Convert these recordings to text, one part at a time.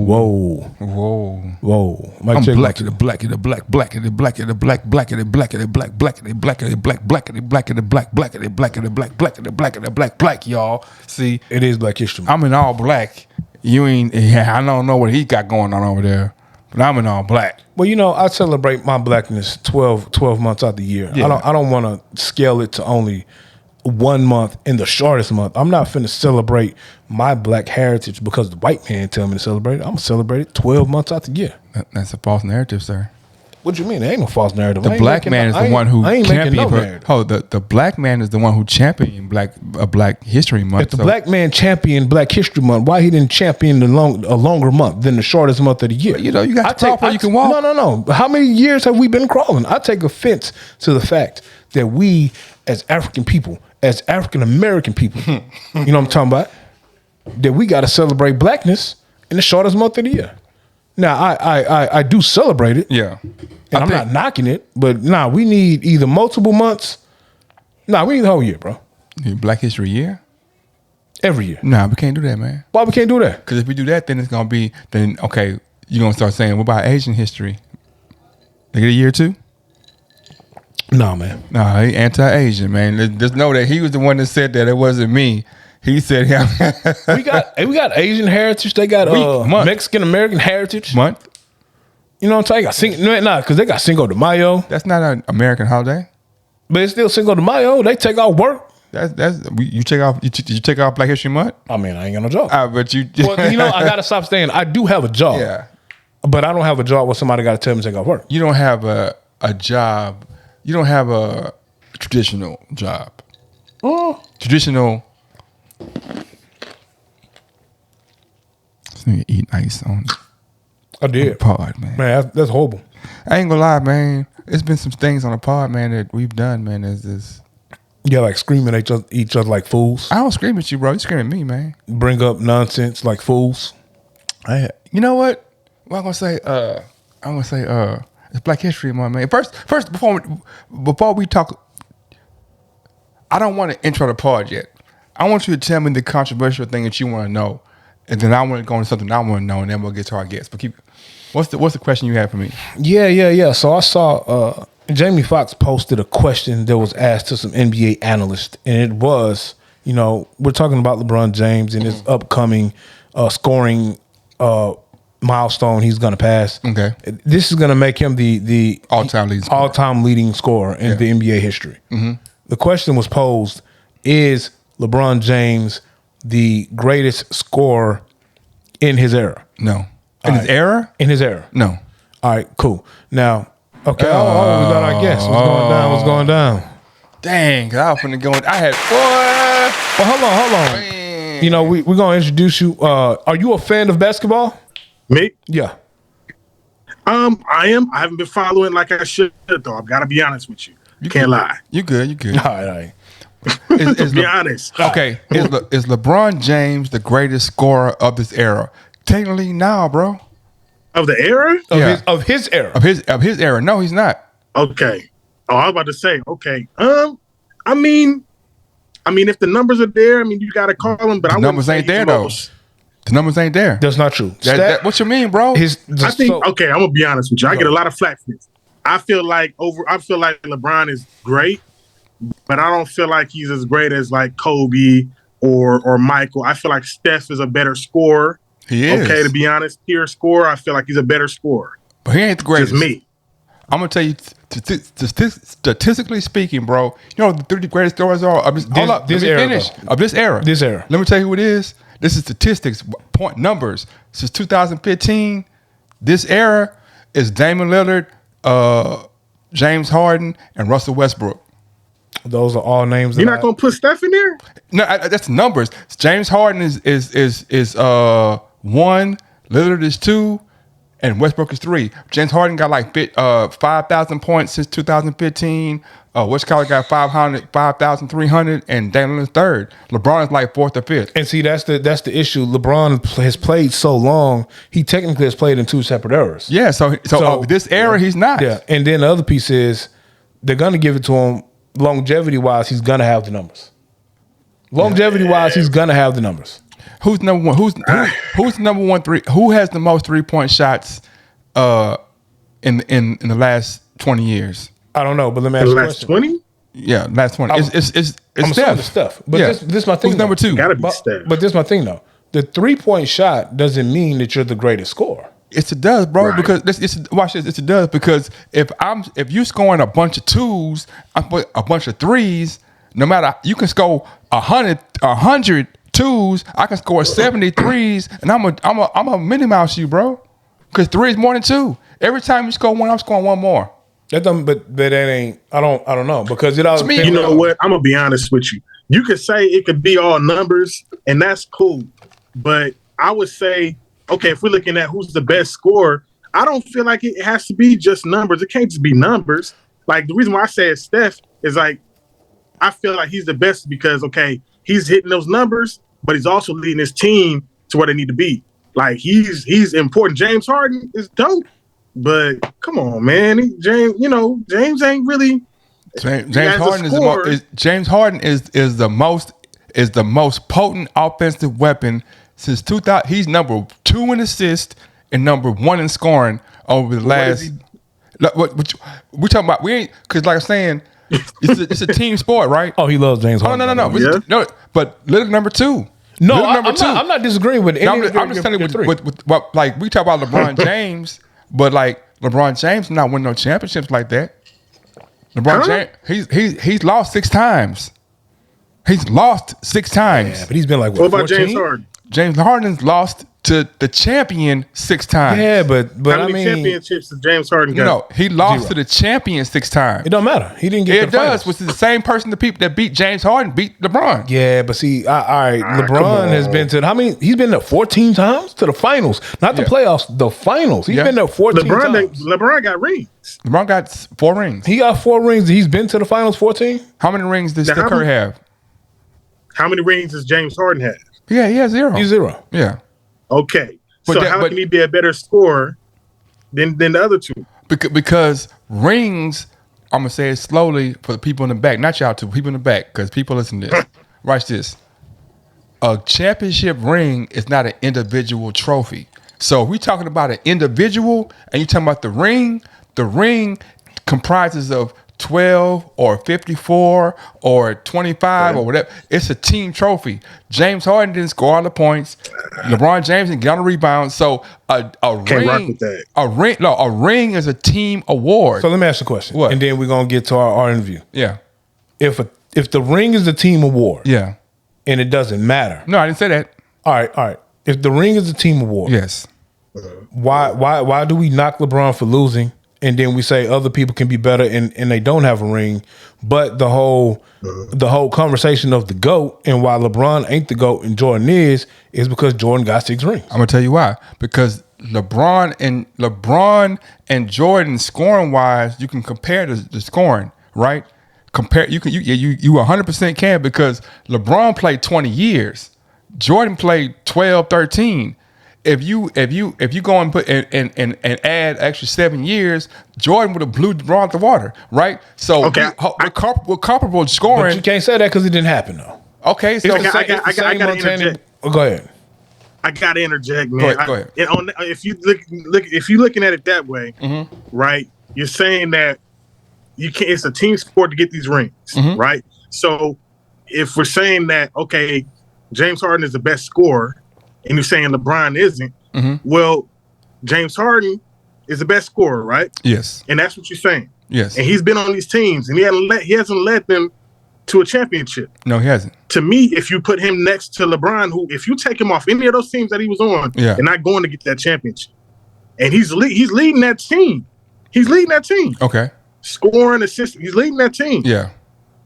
Whoa. I'm black and the black and the black, black and the black and the black, black and the black and the black, black and the black and the black, black and the black and the black, black and the black and the black, black and the black and the black, black, y'all. See, it is Black History Month. I'm in all black. You ain't. I don't know what he got going on over there, but I'm in all black. Well, you know, I celebrate my blackness 12 months out the year. Yeah. I don't want to scale it to only 1 month in the shortest month. I'm not finna celebrate my black heritage because the white man tell me to celebrate it. I'm gonna celebrate it 12 months out the year. That's a false narrative, sir. What you mean? There ain't no false narrative. The black man is the one who championed. The black man is the one who championed Black History Month. If the black man championed Black History Month, why he didn't champion a longer month than the shortest month of the year? You know, you got to crawl before you can walk. No. How many years have we been crawling? I take offense to the fact that we, as African people, as African American people, you know what I'm talking about, that we got to celebrate blackness in the shortest month of the year. Now, I do celebrate it. Yeah. And I'm not knocking it, but we need either multiple months. We need the whole year, bro. Black History Year? Every year. Nah, we can't do that, man. Why we can't do that? Because if we do that, then it's going to be, okay, you're going to start saying, what about Asian history? They get a year too? No, man. No, he anti-Asian, man. Just know that he was the one that said that. It wasn't me. He said him. we got Asian heritage. They got Mexican American heritage. Month. You know what I'm saying? Because they got Cinco de Mayo. That's not an American holiday. But it's still Cinco de Mayo. They take off work. You take off Black History Month? I mean, I ain't got no job. But you well, you know, I gotta stop saying I do have a job. Yeah. But I don't have a job where somebody gotta tell me to take off work. You don't have a job. You don't have a traditional job. Traditional. This nigga eating ice on I did. the pod, man. Man, that's horrible. I ain't gonna lie, man. It's been some things on the pod, man, that we've done, man. Is this? Yeah, like screaming at each other like fools. I don't scream at you, bro. You scream at me, man. Bring up nonsense like fools. You know what? Well, I'm gonna say. It's Black History Month, man. First, before we talk, I don't want to intro the pod yet. I want you to tell me the controversial thing that you want to know, and then I want to go into something I want to know, and then we'll get to our guests. But what's the question you have for me? Yeah. So I saw Jamie Foxx posted a question that was asked to some NBA analysts, and it was, you know, we're talking about LeBron James and his upcoming scoring milestone he's going to pass. Okay, this is going to make him the all-time leading scorer in the NBA history. Mm-hmm. The question was posed: is LeBron James the greatest scorer in his era? No. His era? In his era. No. All right, cool. Now, okay. We got our guest. What's going down? Dang, I was finna go. I had Well, hold on. Man. You know, we're gonna introduce you. Are you a fan of basketball? Me? Yeah. I am. I haven't been following like I should, though. I've got to be honest with you. You can't lie. You good. All right. Be honest. Okay. Is LeBron James the greatest scorer of this era? Technically, now, bro. Of the era? Of his era. Of his era. No, he's not. Okay. Oh, I was about to say, okay. I mean, if the numbers are there, I mean, you got to call them, but the numbers ain't there, though. The numbers ain't there. That's not true. What you mean, bro? Okay, I'm gonna be honest with you. I get a lot of flack for this. I feel like LeBron is great, but I don't feel like he's as great as like Kobe or Michael. I feel like Steph is a better scorer. He is. Okay, to be honest, pure scorer, I feel like he's a better scorer. But he ain't the greatest. Just me. I'm gonna tell you, statistically speaking, bro. You know what the 3 greatest scorers are of this era. This era. Let me tell you who it is. This is statistics, point numbers. Since 2015, this era is Damian Lillard, James Harden, and Russell Westbrook. Those are all names. You're not gonna put Steph in there? No, that's numbers. James Harden is 1, Lillard is 2, and Westbrook is 3. James Harden got like 5,000 points since 2015. Westbrook got 5,300, and Damian Lillard's 3rd. LeBron is like 4th or 5th. And see, that's the issue. LeBron has played so long. He technically has played in 2 separate eras. Yeah. So this era, he's not. Yeah. And then the other piece is they're gonna give it to him longevity wise. He's gonna have the numbers. He's gonna have the numbers. Who's number one? Who's number one three? Who has the most 3-point shots in the last 20 years? I don't know, but let me ask you a last question. 20? Yeah, last 20. It's I'm Steph. Steph. But this is my thing. Who's number two? Gotta be Steph. But this is my thing though. The 3-point shot doesn't mean that you're the greatest scorer. It does, bro. Right. Because watch this. It does because if you scoring a bunch of twos, a bunch of threes, no matter you can score 100 twos, I can score 70 threes, and I'm a Minnie Mouse you, bro. Because 3 is more than 2. Every time you score 1, I'm scoring 1 more. That doesn't, but that ain't. I don't know because it all. To me, depends You know on- what? I'm gonna be honest with you. You could say it could be all numbers, and that's cool. But I would say, okay, if we're looking at who's the best scorer, I don't feel like it has to be just numbers. It can't just be numbers. Like the reason why I said Steph is like I feel like he's the best because okay, he's hitting those numbers, but he's also leading his team to where they need to be. Like he's important. James Harden is dope, but come on, man, James ain't really. James as a Harden scorer- is the most potent offensive weapon since 2000. He's number 2 in assists and number 1 in scoring over the is last. he? What we talking about? We ain't because like I'm saying, it's a team sport, right? Oh, he loves James Oh Harden. no. Yeah. No, but little number 2. No, Little I'm not disagreeing with any. No, I'm just telling you with what like we talk about LeBron James, but like LeBron James not winning no championships like that. LeBron James, he's lost 6 times. He's lost 6 times. Yeah, but he's been like What about 14? James Harden? James Harden's lost to the champion 6 times. Yeah, but How I many mean, championships does James Harden got? No, he lost 0. to the champion 6 times. it don't matter. He didn't get. It to the does, finals. which is the same person, the people that beat James Harden beat LeBron. Yeah, but see, all right, come LeBron has on. been to how many? He's been there 14 times to the finals, not the Yeah. playoffs, the finals. He's Yeah. been there 14 times. LeBron got rings. LeBron got 4 rings. He got 4 rings. He's been to the finals 14. How many rings does Now, Steph how Curry many- have? How many rings does James Harden have? Yeah, he has 0. He's 0. Yeah. Okay, But so that- how but- can he be a better scorer than the other two? Because rings, I'm gonna say it slowly for the people in the back, not y'all two, people in the back, because people listen to this. Watch this. A championship ring is not an individual trophy. So if we're talking about an individual and you're talking about the ring comprises of 12 or 54 or 25 or whatever. It's a team trophy. James Harden didn't score all the points. LeBron James didn't get on the rebound. So a Can't ring, rock with that. a ring is a team award. So let me ask you a question, What? and then we're gonna get to our interview. yeah, If the ring is a team award, yeah. and it doesn't matter. No, I didn't say that. All right. If the ring is a team award, Yes. why do we knock LeBron for losing, and then we say other people can be better and they don't have a ring? But the whole conversation of the GOAT and why LeBron ain't the GOAT and Jordan is because Jordan got 6 rings. I'm gonna tell you why. Because LeBron and Jordan scoring wise, you can compare the scoring, right? Compare you 100% can because LeBron played 20 years. Jordan played 12, 13. If you go and put and add extra 7 years, Jordan would have blew LeBron out the water, right? So Okay, we're comparable scoring. But you can't say that because it didn't happen though. Okay, so It's the Okay, same- I it's the gotta same Montana- interject. Oh, go ahead. I gotta interject, man. Go ahead. If you look, if you're looking at it that way, Mm-hmm. right? You're saying that you can't. It's a team sport to get these rings, Mm-hmm. right? So if we're saying that, okay, James Harden is the best scorer, and you're saying LeBron isn't, Mm-hmm. well, James Harden is the best scorer, right? yes, And that's what you're saying. yes. And he's been on these teams, and he hasn't led them to a championship. No, he hasn't. To me, if you put him next to LeBron, who if you take him off any of those teams that he was on, Yeah. they're not going to get that championship. And he's leading that team. He's leading that team. Okay. Scoring, assist. He's leading that team. Yeah.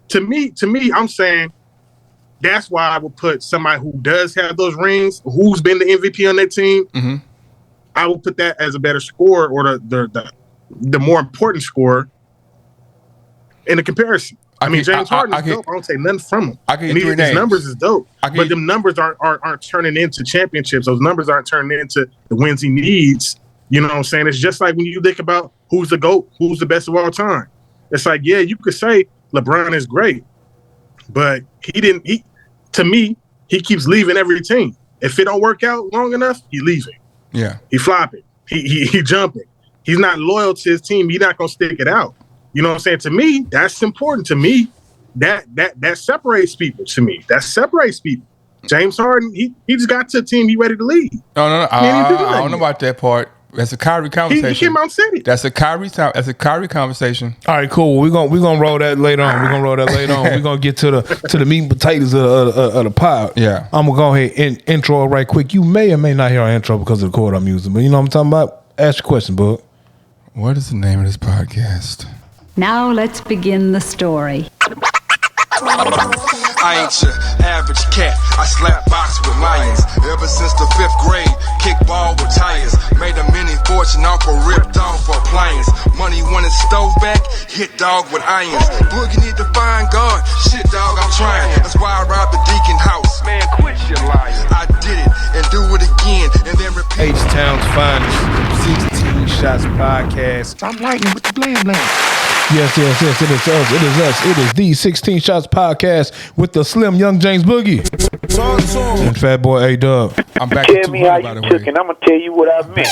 To me, I'm saying that's why I would put somebody who does have those rings, who's been the MVP on that team. Mm-hmm. I would put that as a better scorer or the more important scorer in the comparison. I mean, James Harden is dope. I don't take nothing from him. I can And get 3 his names. numbers is dope. I can But get- them numbers aren't turning into championships. Those numbers aren't turning into the wins he needs. You know what I'm saying? It's just like when you think about who's the GOAT, who's the best of all time. It's like, yeah, you could say LeBron is great, but to me, he keeps leaving every team. If it don't work out long enough, he leaving. Yeah. He flopping. He jumping. He's not loyal to his team. He's not gonna stick it out. You know what I'm saying? To me, that's important. To me, that separates people. To me, that separates people. James Harden, he just got to a team he ready to lead. No. I don't know about that part. That's a Kyrie conversation. He came out and said it. That's a Kyrie conversation. All right, cool. We're gonna roll that later on. We're gonna get to the meat and potatoes of the pod. Yeah. I'm gonna go ahead and intro right quick. You may or may not hear our intro because of the chord I'm using, but you know what I'm talking about? Ask your question, bud. What is the name of this podcast? Now let's begin the story. I ain't your average cat. I slap box with lions. Ever since the 5th grade, kickball with tires. Made a mini fortune off a ripped off appliance. Money wanted stove back, hit dog with irons. Boogie need to find God. Shit, dog, I'm trying. That's why I robbed the Deacon house. Man, quit your lying. I did it and do it again and then repeat. H-Town's finest 16 Shots podcast. I'm lightning with the blam blam. Yes, it is us. It is the 16 Shots podcast with the slim young James Boogie and Fat Boy A-Dub. I'm back Tell to me how 200, by the you took, way. and I'm gonna tell you what I meant.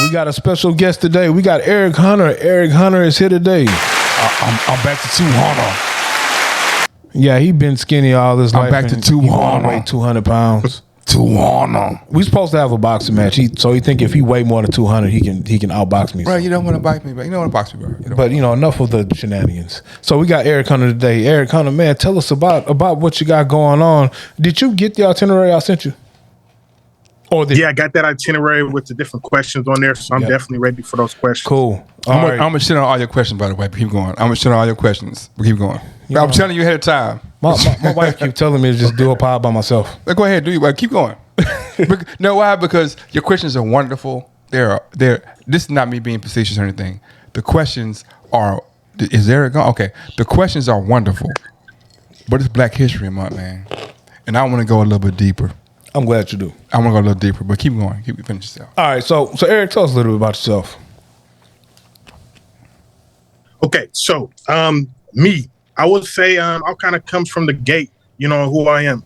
We got a special guest today. We got Eric Hunter. Eric Hunter is here today. I'm back to 200. Yeah, he been skinny all his life. back to and 200. He weigh 200 pounds. 200. We supposed to have a boxing match. So he think if he weigh more than 200, he can outbox me. Bro, you don't want to bite me, bro. You don't want to box me, bro. But enough of the shenanigans. So we got Eric Hunter today. Eric Hunter, man, tell us about what you got going on. Did you get the itinerary I sent you? Yeah, I got that itinerary with the different questions on there, so I'm definitely ready for those questions. Cool. I'm going to shit on all your questions, by the way. But keep going. I'm going to shit on all your questions. But keep going. I'm telling you ahead of time. My wife keeps telling me to just do a pod by myself. Go ahead, do you? Keep going. Know why? Because your questions are wonderful. They're. This is not me being facetious or anything. The questions are. Is Eric gone? Okay. The questions are wonderful, but it's Black History Month, man, and I want to go a little bit deeper. I'm glad you do. I want to go a little deeper, but keep going. Finish yourself. All right. So Eric, tell us a little bit about yourself. Okay, so me, I would say I'll kind of come from the gate. You know who I am.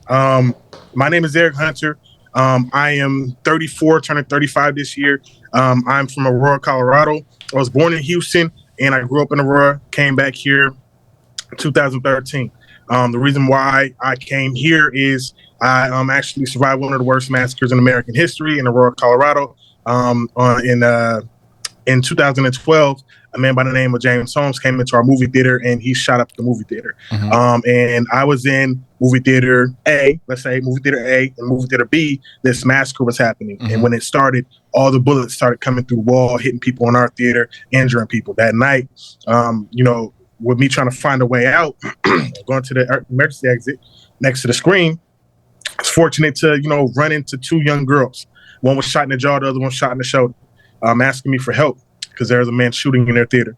My name is Eric Hunter. I am 34, turning 35 this year. I'm from Aurora, Colorado. I was born in Houston, and I grew up in Aurora. Came back here in 2013. The reason why I came here is I actually survived one of the worst massacres in American history in Aurora, Colorado. In 2012, a man by the name of James Holmes came into our movie theater and he shot up the movie theater. Mm-hmm. And I was in movie theater A, let's say movie theater A, and movie theater B. This massacre was happening. Mm-hmm. And when it started, all the bullets started coming through the wall, hitting people in our theater, injuring people. That night, with me trying to find a way out, going to the emergency exit next to the screen, I was fortunate to, run into two young girls. One was shot in the jaw, the other one shot in the shoulder, asking me for help because there was a man shooting in their theater.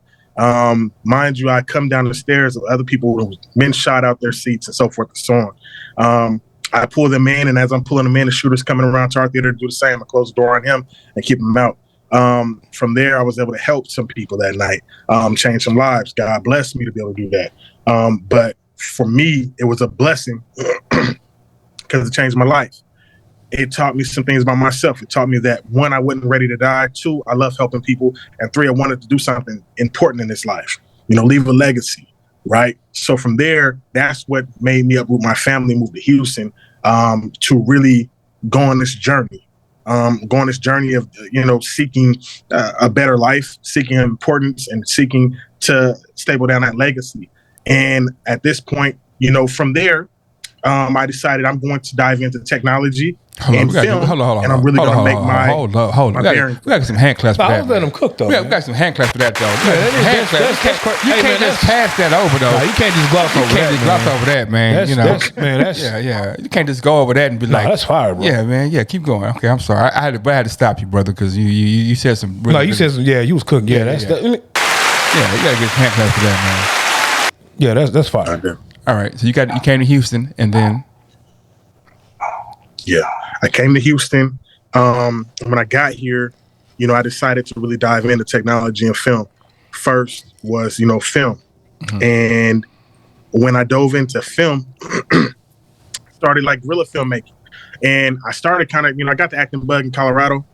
Mind you, I come down the stairs of other people who been shot out their seats and so forth and so on. I pull them in, and as I'm pulling them in, the shooter's coming around to our theater to do the same. I close the door on him and keep him out. From there, I was able to help some people that night, change some lives. God blessed me to be able to do that. But for me, it was a blessing because it changed my life. It taught me some things about myself. It taught me that, one, I wasn't ready to die. Two, I love helping people. And three, I wanted to do something important in this life, leave a legacy, right? So from there, that's what made me uproot my family, move to Houston, to really go on this journey. Of, seeking a better life, seeking importance, and seeking to stable down that legacy. And at this point, from there, I decided I'm going to dive into technology and film, and I'm really going to make my bearing. We got some hand claps for that. I was letting them cook, though. We got some hand claps for that, though. You can't just pass that over, though. You can't just gloss over that. You can't just gloss over that, man. Yeah. You can't just go over that and be like, that's fire, bro. Yeah, man. Yeah, keep going. Okay, I'm sorry. I had to stop you, brother, because you said some. Really, you said some. Yeah, you was cooking. Yeah, you gotta get hand claps for that, man. Yeah, that's fire. Okay. All right, so you came to Houston, and then. Yeah, I came to Houston. When I got here, I decided to really dive into technology and film. First was, film. Mm-hmm. And when I dove into film, started like guerrilla filmmaking. And I started kind of, I got the acting bug in Colorado,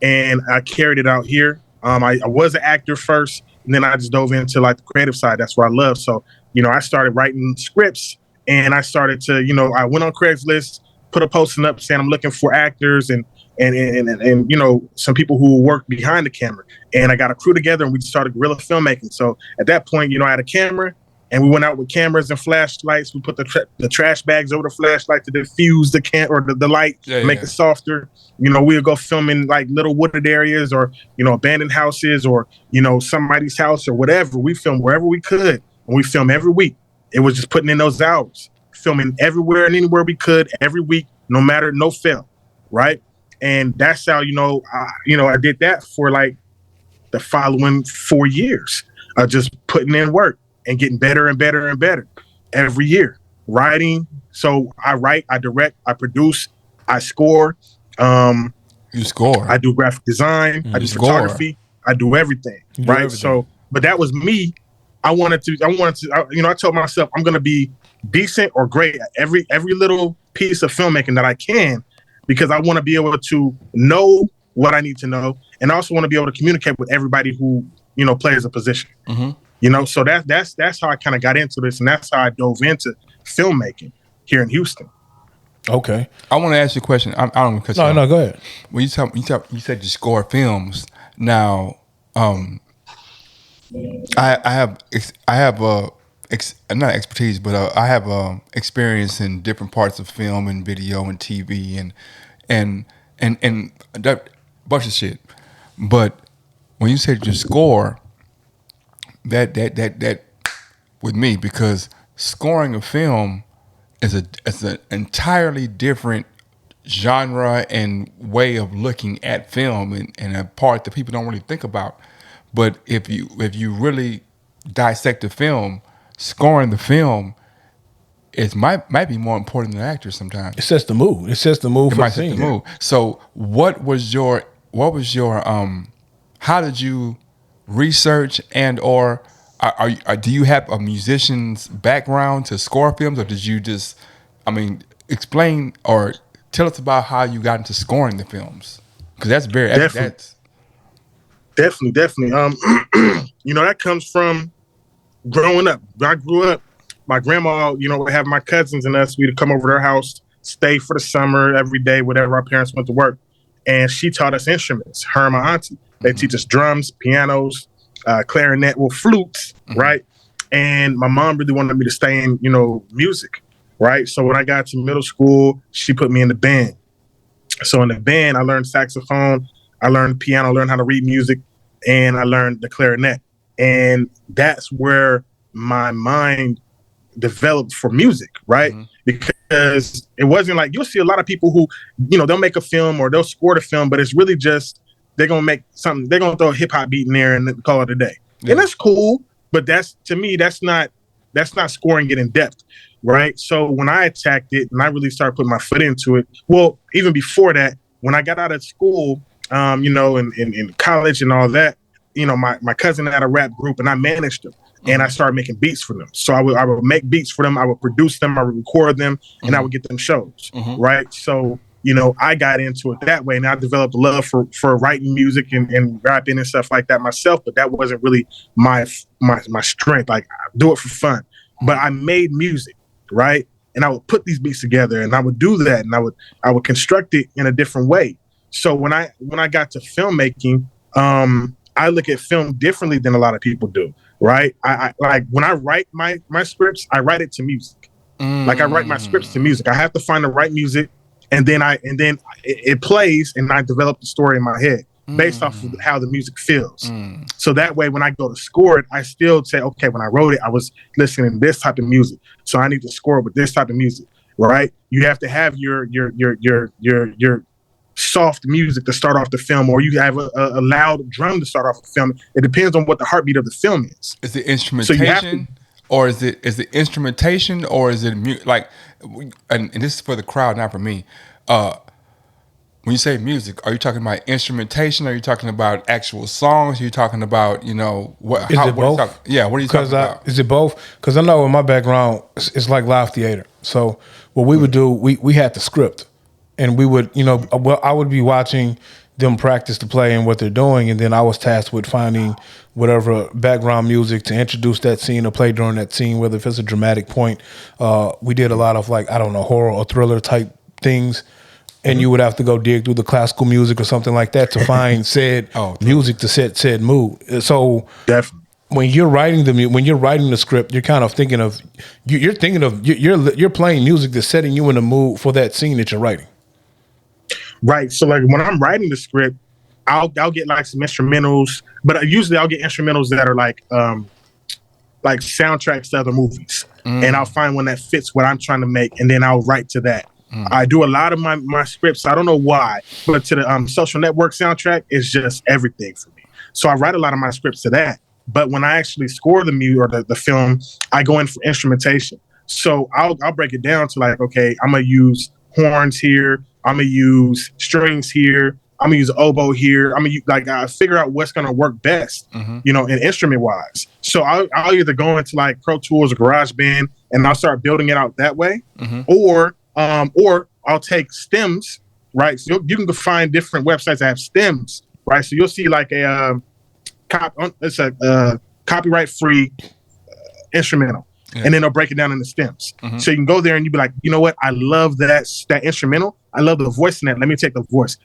and I carried it out here. I was an actor first, and then I just dove into like the creative side. That's what I love. So, I started writing scripts, and I started to, I went on Craigslist, put a posting up saying I'm looking for actors and some people who work behind the camera. And I got a crew together, and we started guerrilla filmmaking. So at that point, I had a camera, and we went out with cameras and flashlights. We put the trash bags over the flashlight to diffuse the light, make it softer. We would go film in like little wooded areas or, abandoned houses or, somebody's house or whatever. We filmed wherever we could, and we film every week. It was just putting in those hours, filming everywhere and anywhere we could every week, no fail, right? And that's how, I did that for like the following 4 years of just putting in work and getting better and better and better every year. Writing. So I write, I direct, I produce, I score. You score. I do graphic design. I do photography. I do everything. Right. So, but that was me. I told myself I'm going to be decent or great at every little piece of filmmaking that I can, because I want to be able to know what I need to know, and also want to be able to communicate with everybody who, plays a position. Mm-hmm. So that's how I kind of got into this, and that's how I dove into filmmaking here in Houston. Okay. I want to ask you a question. I don't want to cut you off. No, go ahead. When you said you score films. Now, I have not expertise, but I have experience in different parts of film and video and TV and that bunch of shit. But when you said you score, that with me, because scoring a film is an entirely different genre and way of looking at film, and a part that people don't really think about. But if you really dissect the film, scoring the film might be more important than actors sometimes. It sets the mood. It sets the mood for the scene. Set the mood. So what was your how did you research and or do you have a musician's background to score films, or did you just explain or tell us about how you got into scoring the films? Because that's very Definitely. That comes from growing up. When I grew up, my grandma, would have my cousins and us, we'd come over to her house, stay for the summer every day, whatever our parents went to work. And she taught us instruments, her and my auntie. They teach us drums, pianos, clarinet, flutes, right? And my mom really wanted me to stay in, music, right? So when I got to middle school, she put me in the band. So in the band, I learned saxophone, I learned piano, I learned how to read music, and I learned the clarinet. And that's where my mind developed for music, right? Mm-hmm. Because it wasn't like, you'll see a lot of people who, they'll make a film or they'll score the film, but it's really just, they're going to make something, they're going to throw a hip hop beat in there and then call it a day. Yeah. And that's cool, but to me, that's not scoring it in depth, right? So when I attacked it and I really started putting my foot into it, well, even before that, when I got out of school, in college and all that, my cousin had a rap group and I managed them. And I started making beats for them. So I would make beats for them. I would produce them. I would record them, and I would get them shows. Mm-hmm. Right. So, I got into it that way, and I developed a love for writing music and rapping and stuff like that myself. But that wasn't really my strength. Like, I do it for fun. But I made music, right? And I would put these beats together, and I would do that, and I would construct it in a different way. So when I got to filmmaking, I look at film differently than a lot of people do. Right. I like when I write my scripts, I write it to music. Like I write my scripts to music. I have to find the right music, and then it plays, and I develop the story in my head based off of how the music feels. So that way, when I go to score it, I still say, okay, when I wrote it, I was listening to this type of music, so I need to score it with this type of music. Right. You have to have your soft music to start off the film, or you have a loud drum to start off the film. It depends on what the heartbeat of the film is. Is it instrumentation, or is it instrumentation, or is it like? And this is for the crowd, not for me. When you say music, are you talking about instrumentation? Are you talking about actual songs? Are you talking about what? Is it both? What are you talking about? Is it both? Because I know in my background, it's like live theater. So what we would do, we had the script. and we would, I would be watching them practice the play and what they're doing, and then I was tasked with finding whatever background music to introduce that scene or play during that scene, whether if it's a dramatic point. We did a lot of horror or thriller type things, and you would have to go dig through the classical music or something like that to find said music to set said mood. So definitely. When you're writing the script, you're kind of thinking of you're playing music that's setting you in the mood for that scene that you're writing. Right. So like when I'm writing the script, I'll get like some instrumentals, but usually I'll get instrumentals that are like soundtracks to other movies, and I'll find one that fits what I'm trying to make, and then I'll write to that. I do a lot of my scripts. I don't know why, but to the Social Network soundtrack is just everything for me. So I write a lot of my scripts to that. But when I actually score the music or the film, I go in for instrumentation. So I'll break it down to like, okay, I'm gonna use horns here. I'm gonna use strings here. I'm gonna use oboe here. I'm gonna I figure out what's gonna work best, in instrument wise. So I'll either go into like Pro Tools or GarageBand and I'll start building it out that way, or I'll take stems, right? So you can go find different websites that have stems, right? So you'll see like it's a copyright free instrumental. Yeah. And then they'll break it down into stems. So you can go there and you be like, you know what? I love that instrumental. I love the voice in that. Let me take the voice.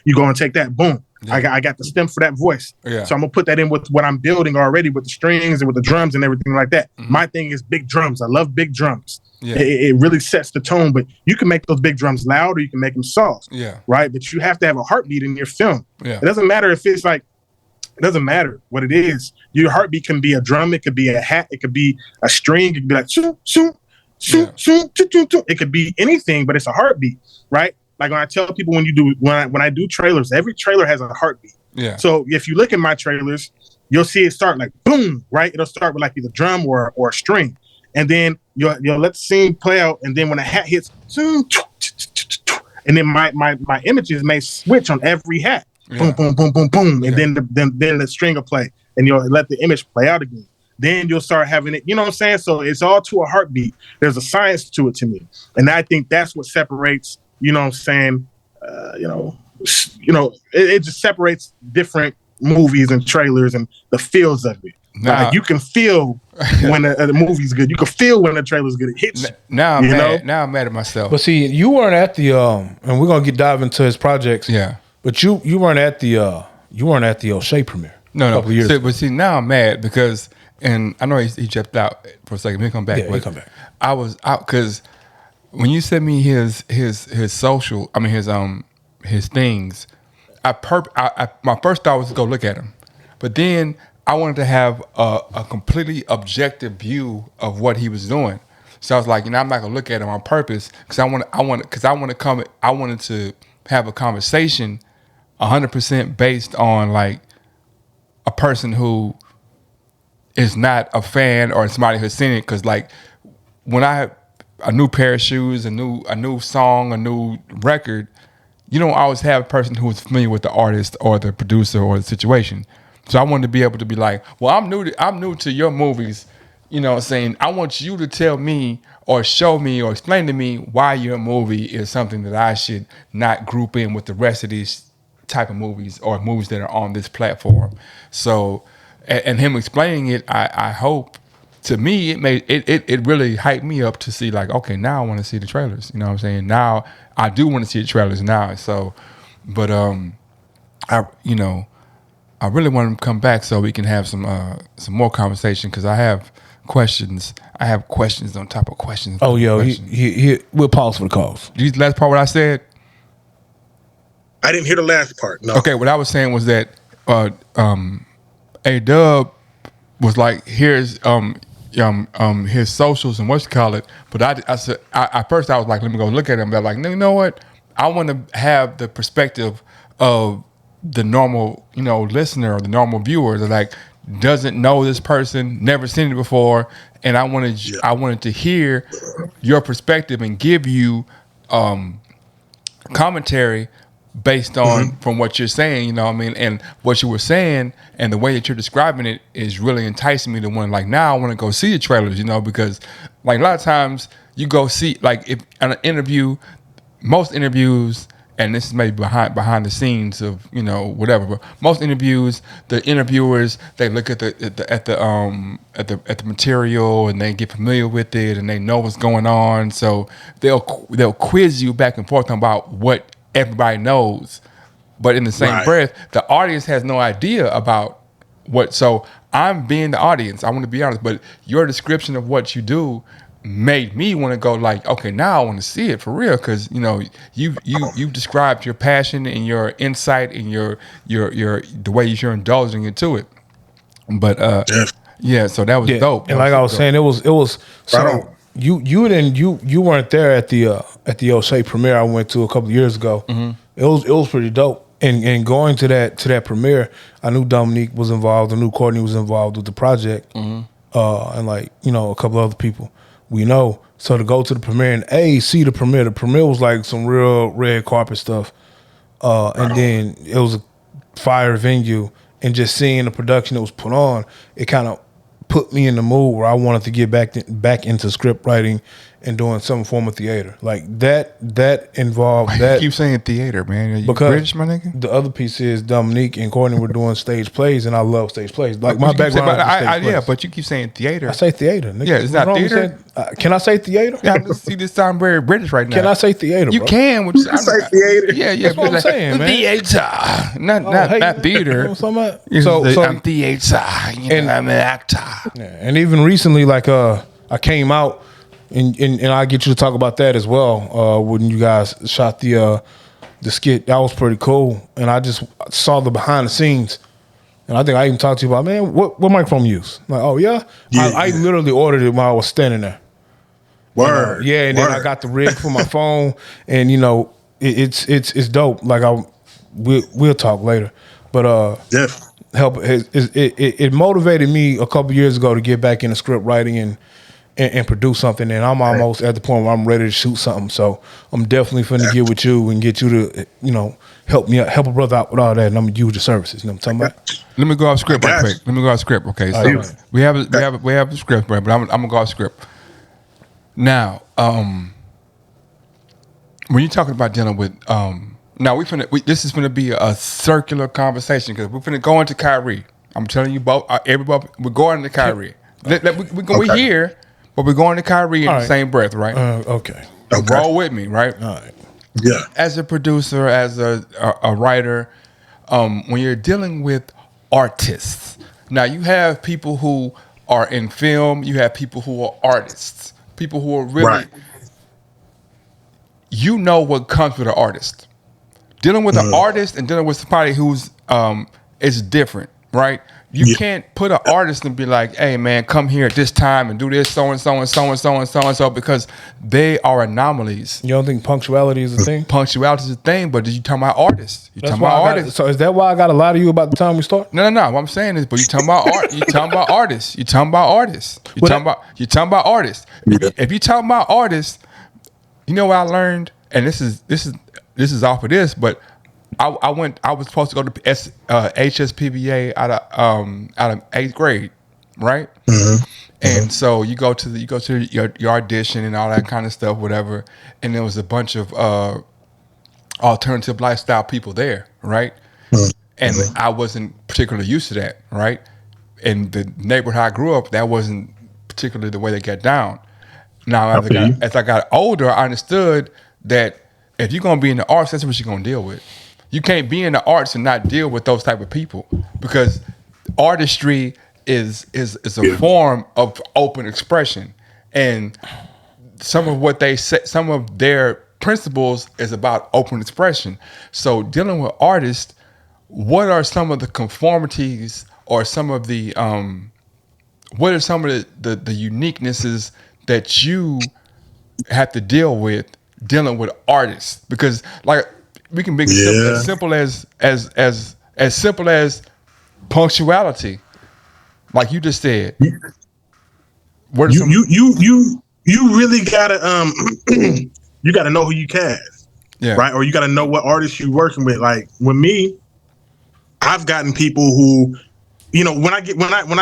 You go and take that. Boom. Yeah. I got the stem for that voice. Yeah. So I'm going to put that in with what I'm building already with the strings and with the drums and everything like that. My thing is big drums. I love big drums. Yeah. It really sets the tone, but you can make those big drums loud or you can make them soft. Yeah. Right. But you have to have a heartbeat in your film. Yeah. It doesn't matter if it's like, it doesn't matter what it is. Your heartbeat can be a drum. It could be a hat. It could be a string. It could be like, shoo, shoo, shoo, shoo, shoo, shoo, shoo. It could be anything, but it's a heartbeat, right? Like when I tell people when I do trailers, every trailer has a heartbeat. Yeah. So if you look at my trailers, you'll see it start like boom, right? It'll start with like either drum or a string. And then you'll let the scene play out. And then when a hat hits, and then my images may switch on every hat. Yeah. Boom, boom, boom, boom, boom. And then the string will play and you'll let the image play out again. Then you'll start having it, you know what I'm saying? So it's all to a heartbeat. There's a science to it to me. And I think that's what separates, you know what I'm saying? It just separates different movies and trailers and the feels of it. Like you can feel when the movie's good. You can feel when the trailer's good. It hits. Now I'm mad. Now I'm mad at myself. But see, you weren't at the and we're gonna dive into his projects. Yeah. But you weren't at the O'Shea premiere. No. But see, now I'm mad because, and I know he jumped out for a second. He'll come back. Yeah, he'll come back. I was out because when you sent me his social, I mean his things, my first thought was to go look at him, but then I wanted to have a completely objective view of what he was doing. So I was like, I'm not gonna look at him on purpose because I wanted to have a conversation 100% based on like a person who is not a fan or somebody who's seen it. Because like when I have a new pair of shoes, a new song, a new record, you don't always have a person who is familiar with the artist or the producer or the situation. So I wanted to be able to be like, well, I'm new to your movies, you know what I'm saying? I want you to tell me or show me or explain to me why your movie is something that I should not group in with the rest of these type of movies or movies that are on this platform. So, and him explaining it, I hope, to me, it really hyped me up to see like, okay, now I want to see the trailers. You know what I'm saying? Now I do want to see the trailers now. So, but I really want him to come back so we can have some more conversation because I have questions. I have questions on top of questions. Oh, yo, we'll pause for the calls. Did you the last part what I said? I didn't hear the last part. No. Okay, what I was saying was that A-Dub was like, here's his socials and what you call it. But I said, at first I was like, let me go look at him. But like, you know what? I want to have the perspective of the normal, listener or the normal viewer that like doesn't know this person, never seen it before, and I wanted to hear your perspective and give you commentary based on from what you're saying, you know what I mean? And what you were saying and the way that you're describing it is really enticing me to want, like, now I want to go see the trailers, because like a lot of times you go see, like, if an interview, most interviews, and this is maybe behind the scenes of, you know, whatever, but most interviews, the interviewers, they look at the material and they get familiar with it and they know what's going on, so they'll quiz you back and forth about what everybody knows, but in the same breath, the audience has no idea about what. So I'm being the audience. I want to be honest, but your description of what you do made me want to go like, okay, now I want to see it for real, because you know you've described your passion and your insight and your the way you're indulging into it. But yeah, so that was dope. And like I was saying, it was so you weren't there at the O'Shea premiere I went to a couple of years ago. It was pretty dope. And going to that premiere, I knew Dominique was involved. I knew Courtney was involved with the project, and like, you know, a couple other people we know. So to go to the premiere and see the premiere was like some real red carpet stuff, and then it was a fire venue, and just seeing the production that was put on, it kind of put me in the mood where I wanted to get back into script writing and doing some form of theater. Like that involved that. You keep saying theater, man. Are you because British, my nigga? The other piece is Dominique and Courtney were doing stage plays, and I love stage plays. Like my background is stage plays. Yeah, but you keep saying theater. I say theater, nigga. Yeah, it's not theater. Can I say theater? Yeah, see, this sound very British right now. Can I say theater? You bro? can. You can say theater. Yeah. That's what I'm saying, man. Theater, not theater. You know so I'm theater. You know, I'm an actor. Yeah, and even recently, like I came out, and I get you to talk about that as well. When you guys shot the skit, that was pretty cool. And I just saw the behind the scenes, and I think I even talked to you about, man, what microphone you use? Like, oh yeah, I literally ordered it while I was standing there. Word. And then I got the rig for my phone, and you know, it's dope. Like we'll talk later, but it motivated me a couple years ago to get back into script writing and produce something, and I'm almost at the point where I'm ready to shoot something. So I'm definitely finna get with you and get you to, you know, help me out, help a brother out with all that, and I'm gonna use your services. You know what I'm talking about? Let me go off script real quick. Okay, so we have a script, right? But I'm gonna go off script. Now, when you're talking about dealing with, now this is finna be a circular conversation, because we're finna go into Kyrie. I'm telling you both, everybody, we're going to Kyrie. We're here, but we're going to Kyrie in the same breath, right? Okay. Roll with me, right? All right. Yeah. As a producer, as a writer, when you're dealing with artists, now you have people who are in film, you have people who are artists, people who are really, you know what comes with an artist. Dealing with an artist and dealing with somebody who's is different, right? You can't put an artist and be like, hey man, come here at this time and do this, so and so and so and so and so and so, because they are anomalies. You don't think punctuality is a thing? Punctuality is a thing, but you talking about artists. You talking about artists. So is that why I got to lie to you about the time we start? No. What I'm saying is, but you talking about art. You talking about artists. You talking about artists. You talking about artists. If you talking about artists, you know what I learned, and this is off of this, but I was supposed to go to HSPBA out of 8th grade, right? Mm-hmm. And so you go to your audition and all that kind of stuff, whatever. And there was a bunch of alternative lifestyle people there, right? Mm-hmm. And I wasn't particularly used to that, right? And the neighborhood I grew up, that wasn't particularly the way they got down. Now, as I got older, I understood that if you're gonna be in the arts, that's what you're gonna deal with. You can't be in the arts and not deal with those type of people, because artistry is a form of open expression, and some of what they say, some of their principles is about open expression. So dealing with artists, what are some of the conformities or some of the what are some of the uniquenesses that you have to deal with dealing with artists? Because like, we can make it as simple as punctuality, like you just said. You really gotta you gotta know who you cast, right? Or you gotta know what artists you're working with. Like with me, I've gotten people who, you know, when I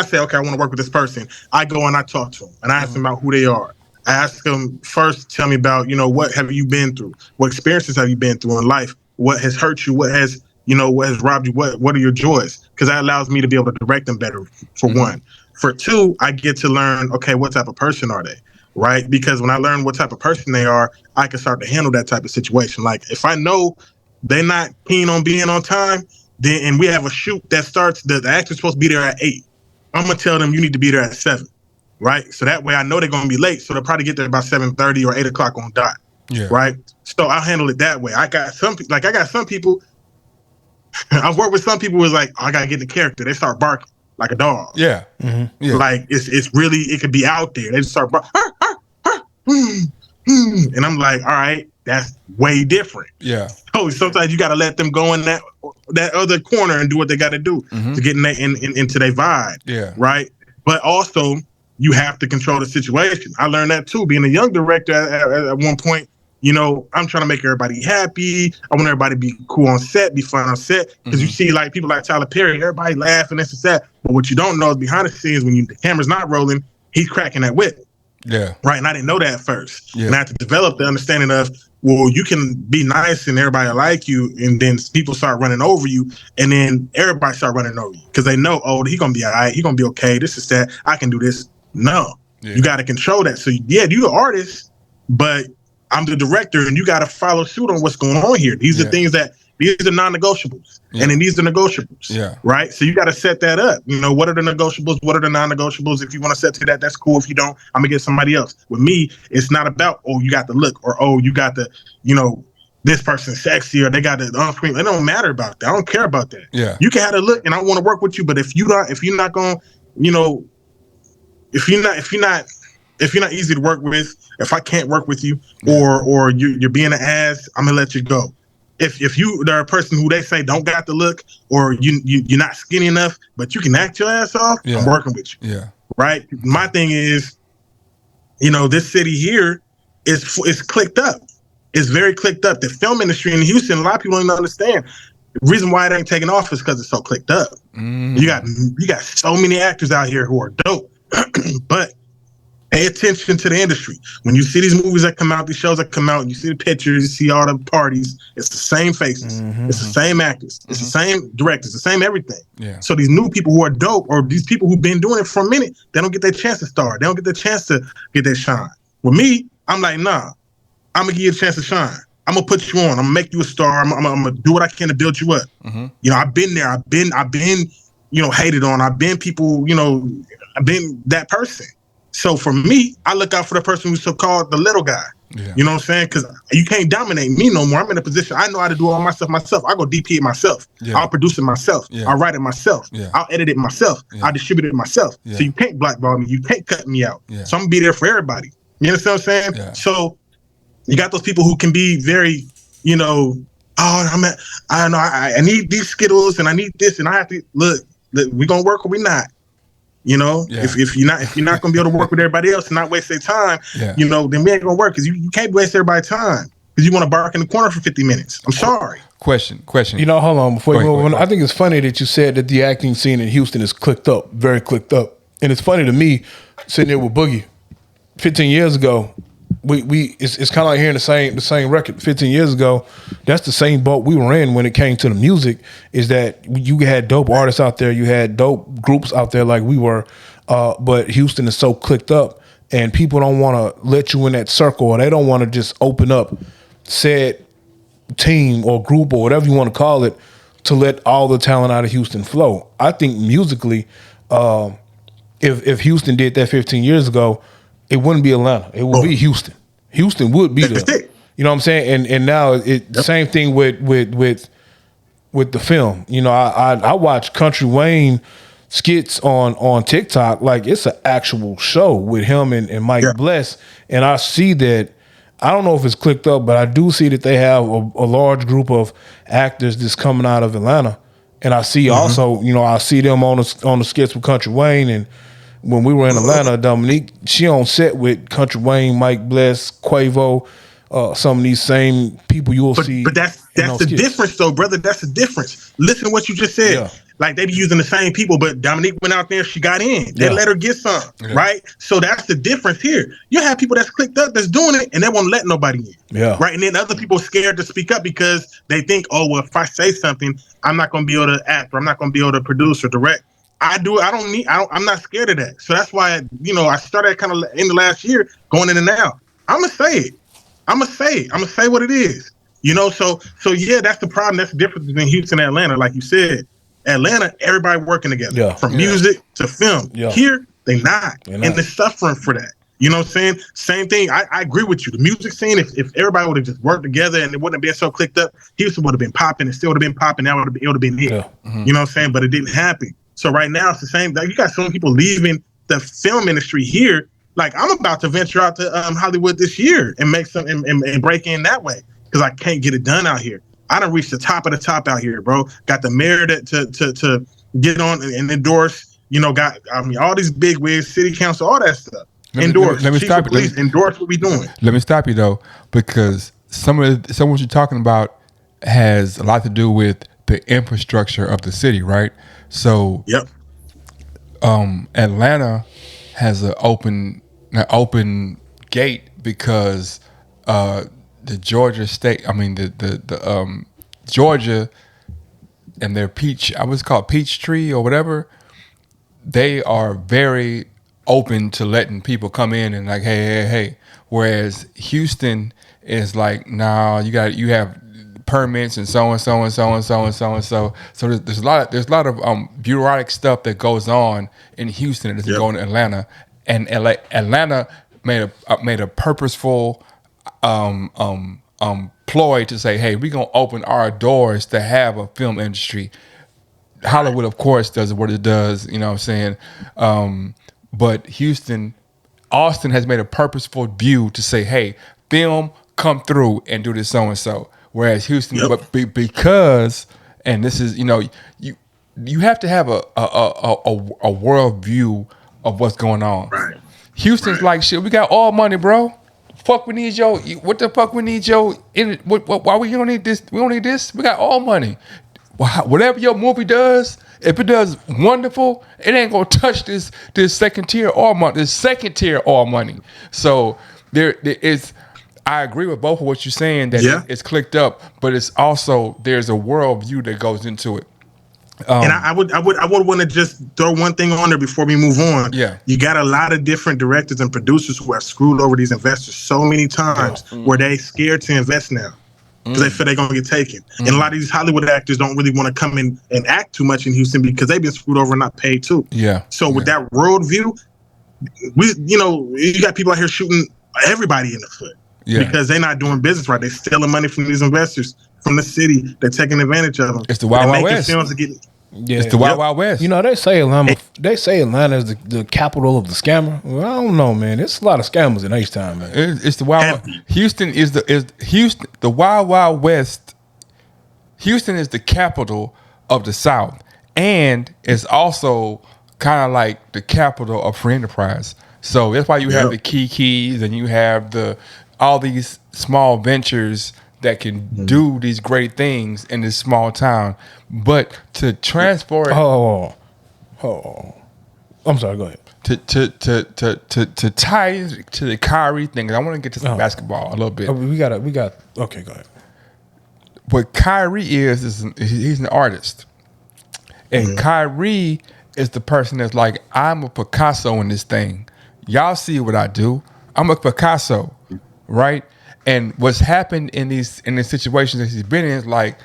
say, okay, I want to work with this person, I go and I talk to them and I ask them about who they are. I ask them first, tell me about, what have you been through? What experiences have you been through in life? What has hurt you? What has robbed you? What are your joys? Because that allows me to be able to direct them better, for one. For two, I get to learn, okay, what type of person are they? Right? Because when I learn what type of person they are, I can start to handle that type of situation. Like if I know they're not keen on being on time, then and we have a shoot that starts, the actor's supposed to be there at 8. I'm gonna tell them you need to be there at 7. Right? So that way I know they're gonna be late. So they'll probably get there about 7:30 or 8 o'clock on dot. Yeah. Right? So I'll handle it that way. I got some people I've worked with some people who's like, I gotta get in the character. They start barking like a dog. Yeah. Mm-hmm. Yeah. Like it's really, it could be out there. They just start barking. And I'm like, all right, that's way different. Yeah. So sometimes you got to let them go in that other corner and do what they got to do to get into their vibe. Yeah. Right. But also, you have to control the situation. I learned that too, being a young director at one point. I'm trying to make everybody happy. I want everybody to be cool on set, be fun on set. Because you see, like people like Tyler Perry, everybody laughing, this and that. But what you don't know is behind the scenes, when the camera's not rolling, he's cracking that whip. Yeah. Right. And I didn't know that at first. Yeah. And I had to develop the understanding of, well, you can be nice and everybody will like you, and then people start running over you, and then everybody start running over you because they know, oh, he's gonna be all right, he's gonna be okay. This is that. I can do this. No, you got to control that. So yeah, you're the artist, but I'm the director, and you got to follow suit on what's going on here. These are things these are non-negotiables, and then these are negotiables. Yeah. Right. So you got to set that up. What are the negotiables? What are the non-negotiables? If you want to set to that, that's cool. If you don't, I'm gonna get somebody else. With me, it's not about, oh, you got the look, or oh, you got the, this person's sexy, or they got the on-screen. It don't matter about that. I don't care about that. Yeah. You can have the look, and I want to work with you, but if you're not going, if you're not easy to work with, if I can't work with you, or you're being an ass, I'm gonna let you go. If they're a person who they say don't got the look, or you're not skinny enough, but you can act your ass off, I'm working with you. Yeah. Right. My thing is, this city here is clicked up. It's very clicked up. The film industry in Houston, a lot of people don't even understand. The reason why it ain't taking off is because it's so clicked up. You got so many actors out here who are dope, but pay attention to the industry. When you see these movies that come out, these shows that come out, and you see the pictures, you see all the parties, it's the same faces. It's the same actors. It's the same directors, the same everything. Yeah. So these new people who are dope, or these people who've been doing it for a minute, they don't get their chance to star. They don't get their chance to get their shine. With me, I'm like, nah, I'm going to give you a chance to shine. I'm going to put you on. I'm going to make you a star. I'm going to do what I can to build you up. I've been there. I've been, hated on. I've been people, I've been that person. So for me, I look out for the person who's so-called the little guy. Yeah. You know what I'm saying? Because you can't dominate me no more. I'm in a position, I know how to do all my stuff myself. I go DP it myself. Yeah. I'll produce it myself. Yeah. I'll write it myself. Yeah. I'll edit it myself. Yeah. I'll distribute it myself. Yeah. So you can't blackball me. You can't cut me out. Yeah. So I'm going to be there for everybody. You understand what I'm saying? Yeah. So you got those people who can be very, I need these Skittles and I need this and I have to, look we going to work or we not. If you're not gonna be able to work with everybody else and not waste their time, then we ain't gonna work because you can't waste everybody's time because you want to bark in the corner for 50 minutes. I'm sorry. Question. Hold on before you move on. I think it's funny that you said that the acting scene in Houston is clicked up, very clicked up, and it's funny to me sitting there with Boogie 15 years ago. It's kind of like hearing the same record 15 years ago. That's the same boat we were in when it came to the music. Is that you had dope artists out there, you had dope groups out there like we were, but Houston is so clicked up, and people don't want to let you in that circle, or they don't want to just open up said team or group or whatever you want to call it to let all the talent out of Houston flow. I think musically, if Houston did that 15 years ago, it wouldn't be Atlanta. It would be Houston. Houston would be there. You know what I'm saying? And now the same thing with the film. I watch Country Wayne skits on TikTok like it's an actual show with him and Mike Bless. And I see that, I don't know if it's clicked up, but I do see that they have a large group of actors that's coming out of Atlanta. And I see also, I see them on the skits with Country Wayne. And when we were in Atlanta, Dominique, she on set with Country Wayne, Mike Bless, Quavo, some of these same people you'll see. But that's the difference, though, brother. That's the difference. Listen to what you just said. Yeah. Like they be using the same people, but Dominique went out there, she got in. They let her get some, right? So that's the difference here. You have people that's clicked up, that's doing it, and they won't let nobody in. Yeah. Right. And then other people scared to speak up because they think, oh, well, if I say something, I'm not gonna be able to act, or I'm not gonna be able to produce or direct. I'm not scared of that. So that's why, I started kind of in the last year going in and out. I'm gonna say it. I'm gonna say what it is. So yeah, that's the problem. That's the difference between Houston and Atlanta. Like you said, Atlanta, everybody working together from music to film. Yeah. Here, they're not. And they're suffering for that. You know what I'm saying? Same thing. I agree with you. The music scene, if everybody would have just worked together and it wouldn't have been so clicked up, Houston would have been popping. It still would have been popping. It would have been it. Yeah. Mm-hmm. You know what I'm saying? But it didn't happen. So right now, it's the same. Like, you got so many people leaving the film industry here. Like, I'm about to venture out to Hollywood this year and make some and break in that way because I can't get it done out here. I done reached the top of the top out here, bro. Got the mayor to get on and endorse. All these big wigs, city council, all that stuff. Endorse. Let me stop you. Please endorse what we doing. Let me stop you though, because some of what you're talking about has a lot to do with the infrastructure of the city, right? So, Atlanta has an open gate because the Georgia state. I mean, the Georgia and their I was called Peachtree or whatever. They are very open to letting people come in and like, hey. Whereas Houston is like, nah, you have permits and so. So there's a lot of bureaucratic stuff that goes on in Houston that doesn't go in Atlanta, and Atlanta made a purposeful ploy to say, hey, we're gonna open our doors to have a film industry. Hollywood, of course, does what it does, you know what I'm saying? But Austin has made a purposeful view to say, hey, film, come through and do this so. Whereas Houston, but because, and this is, you have to have a world view of what's going on. Right. Houston's like, shit, we got all money, bro. Fuck, we need your, what the fuck we need your, why we don't need this? We don't need this. We got all money. Whatever your movie does, if it does wonderful, it ain't gonna touch this second tier oil money. So there is. I agree with both of what you're saying that it's clicked up, but it's also there's a world view that goes into it. And I would want to just throw one thing on there before we move on. Yeah, you got a lot of different directors and producers who have screwed over these investors so many times where they scared to invest now. Because they feel they're going to get taken. And a lot of these Hollywood actors don't really want to come in and act too much in Houston because they've been screwed over and not paid too. Yeah. So with that world view, you got people out here shooting everybody in the foot because they're not doing business right. They're stealing money from these investors, from the city. They're taking advantage of them. It's the Wild Wild West. It's the Wild Wild West. They say Atlanta is the capital of the scammer. Well, I don't know, man. There's a lot of scammers in H-Town, man. It's the Wild. Houston is the Wild Wild West. Houston is the capital of the South, and it's also kind of like the capital of free enterprise. So that's why you have the Kikis and you have all these small ventures that can do these great things in this small town. But to transport I'm sorry, go ahead. To tie to the Kyrie thing, I want to get to some basketball a little bit. Okay, go ahead. What Kyrie is he's an artist. And Kyrie is the person that's like, I'm a Picasso in this thing. Y'all see what I do. I'm a Picasso, right? And what's happened in these situations that he's been in is like,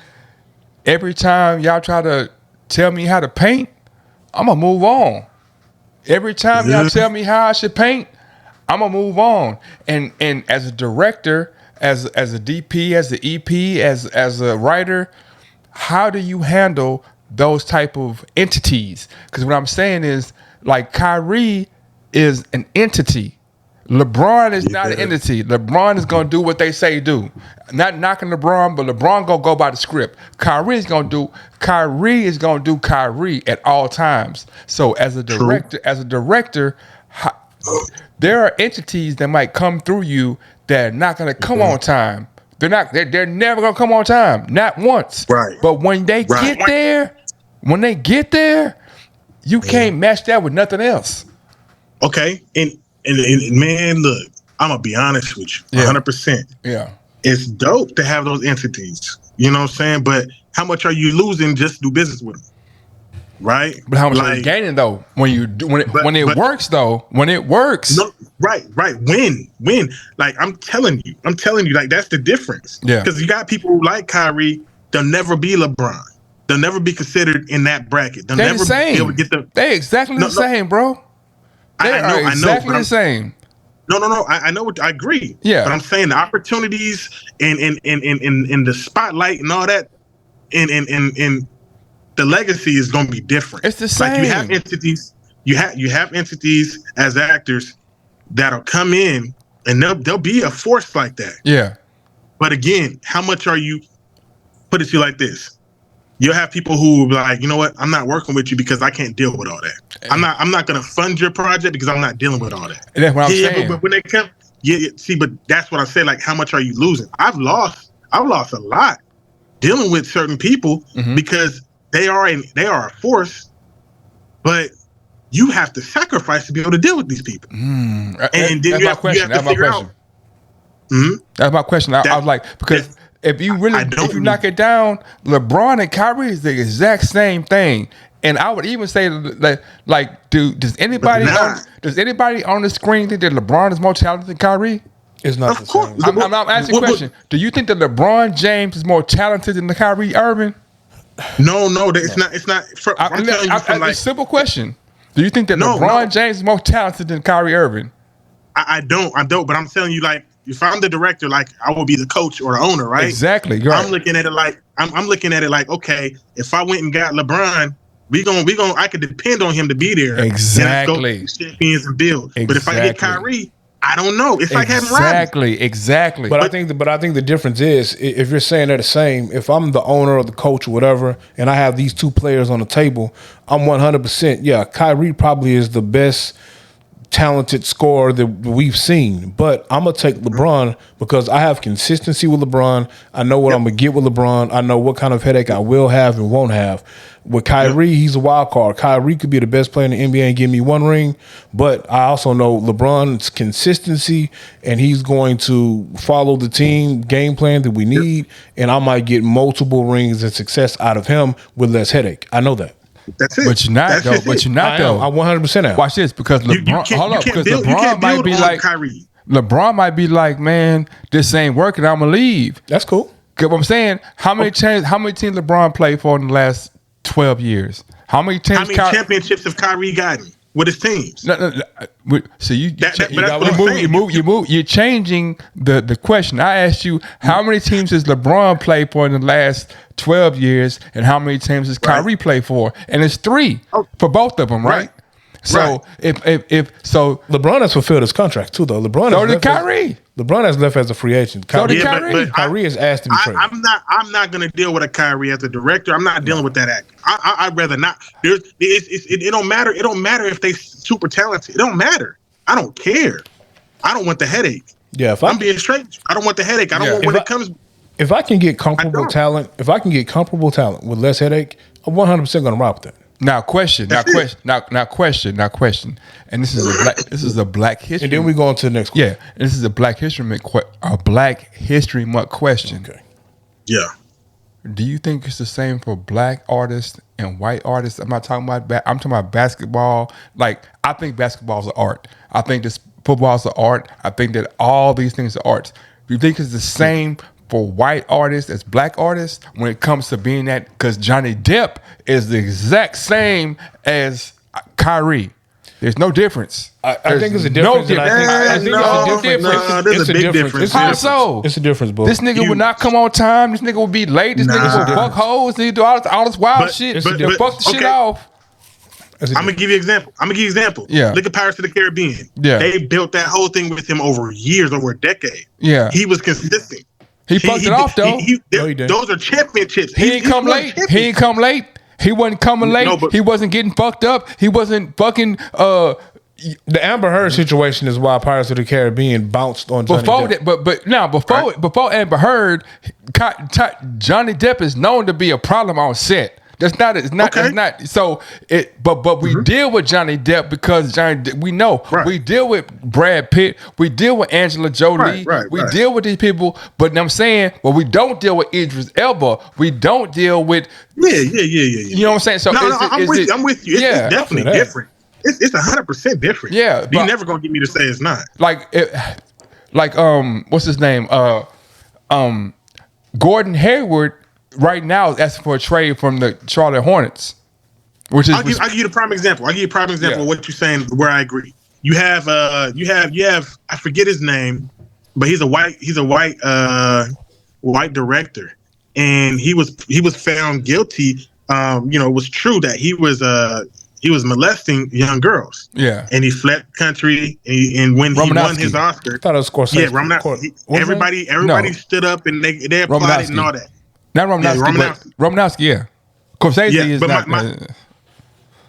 every time y'all try to tell me how to paint, I'm going to move on. Every time y'all tell me how I should paint, I'm going to move on. And as a director, as a DP, as an EP, as a writer, how do you handle those type of entities? Because what I'm saying is, like, Kyrie is an entity. LeBron is not an entity. LeBron is going to do what they say do. Not knocking LeBron, but LeBron going to go by the script. Kyrie is going to do Kyrie at all times. So as a director, there are entities that might come through you that are not going to come on time. They're never going to come on time. Not once. Right. But when they get there, when they get there, you can't match that with nothing else. Okay, and man, look, I'm gonna be honest with you, 100%. Yeah, it's dope to have those entities. You know what I'm saying? But how much are you losing just to do business with them? Right? But how much are you gaining though when it works though? When it works, no, right. Win. Like I'm telling you, like that's the difference. Yeah, because you got people like Kyrie, they'll never be LeBron. They'll never be considered in that bracket. They'll never be able to get them. They exactly the same, bro. They are exactly the same. No. I know what I agree. Yeah, but I'm saying the opportunities and the spotlight and all that, and the legacy is going to be different. It's the same. Like you have entities. You have entities as actors that'll come in and they'll be a force like that. Yeah. But again, how much are you? Put it to you like this. You'll have people who will be like, you know what? I'm not working with you because I can't deal with all that. I'm not going to fund your project because I'm not dealing with all that. And that's what I'm saying. But when they come, but that's what I say. Like, how much are you losing? I've lost a lot dealing with certain people because they are a force, but you have to sacrifice to be able to deal with these people. And then you have to figure out. That's my question. I was like, because if you knock it down, LeBron and Kyrie is the exact same thing. And I would even say that, like, does anybody on the screen think that LeBron is more talented than Kyrie? It's not the same. I'm asking a question. Do you think that LeBron James is more talented than Kyrie Irving? No, it's not. It's not. A simple question. Do you think that LeBron James is more talented than Kyrie Irving? I don't. But I'm telling you, like, if I'm the director, like, I will be the coach or the owner, right? Exactly. Right. I'm looking at it like I'm looking at it like, okay, if I went and got LeBron, we gonna I could depend on him to be there. Exactly. And champions and build. Exactly. But if I get Kyrie, I don't know. It's like having Rodgers. Exactly. But I think the difference is, if you're saying they're the same, if I'm the owner or the coach or whatever, and I have these two players on the table, I'm 100%. Yeah, Kyrie probably is the best talented scorer that we've seen, but I'm gonna take LeBron because I have consistency with LeBron. I know what I'm gonna get with LeBron. I know what kind of headache I will have and won't have. With Kyrie, he's a wild card. Kyrie could be the best player in the NBA and give me one ring, but I also know LeBron's consistency, and he's going to follow the team game plan that we need, and I might get multiple rings and success out of him with less headache. I know that. That's it. But you're not though. But you're not though. I 100% am. Watch this, because LeBron. Hold up, because LeBron might be like Kyrie. LeBron might be like, man, this ain't working. I'm gonna leave. That's cool. Get what I'm saying? How many teams LeBron played for in the last 12 years? How many championships have Kyrie gotten with his teams? No. So you're changing the question. I asked you, how many teams has LeBron played for in the last 12 years, and how many teams has Kyrie played for? And it's 3 for both of them, right? So if LeBron has fulfilled his contract too, though. So did Kyrie. LeBron has left as a free agent. Kyrie, Kyrie. Kyrie is asked to be traded. I'm not going to deal with a Kyrie as a director. I'm not dealing with that act. I'd rather not. It don't matter. It don't matter if they super talented. It don't matter. I don't care. I don't want the headache. Yeah, I'm being straight. I don't want the headache. I don't want when it comes. If I can get comparable talent, with less headache, I'm 100% going to rock with that. Now question. And this is a black history. And then we go on to the next question. Yeah, this is a Black History Month question. Okay. Yeah. Do you think it's the same for black artists and white artists? I'm talking about basketball. Like, I think basketball is an art. I think this football is an art. I think that all these things are arts. Do you think it's the same for white artists as black artists when it comes to being that? Because Johnny Depp is the exact same as Kyrie. There's no difference. I think it's a difference. There's a big difference. How so? It's a difference, bro. This nigga would not come on time. This nigga would be late. This nigga would fuck hoes. He do all this wild shit. Fuck the shit off. I'm gonna give you an example. Yeah. Look at Pirates of the Caribbean. Yeah. They built that whole thing with him over years, over a decade. Yeah. He was consistent. He fucked it off though. He did. Those are championships. He ain't come late. He wasn't coming late. No, but he wasn't getting fucked up. He wasn't fucking. The Amber Heard situation is why Pirates of the Caribbean bounced on Johnny Depp. Before Amber Heard, Johnny Depp is known to be a problem on set. That's not. It's not. Okay. It's not. So it. But we deal with Johnny Depp because we know. Right. We deal with Brad Pitt. We deal with Angela Jolie. Right. We deal with these people. But I'm saying, well, we don't deal with Idris Elba. We don't deal with. Yeah. You know what I'm saying? So I'm with you. It's definitely different. It's 100% different. Yeah, you're never gonna get me to say it's not. What's his name? Gordon Hayward right now is asking for a trade from the Charlotte Hornets, which is. I'll give you the prime example. Of what you're saying. Where I agree. You have. I forget his name, but he's a white director, and he was found guilty. It was true that he was molesting young girls. Yeah. And he fled the country, and when he won his Oscar. I thought it was Scorsese. Yeah, Romanowski. Everybody stood up and they applauded and all that. Not Romanowski, but Romanowski, yeah. Scorsese is but not.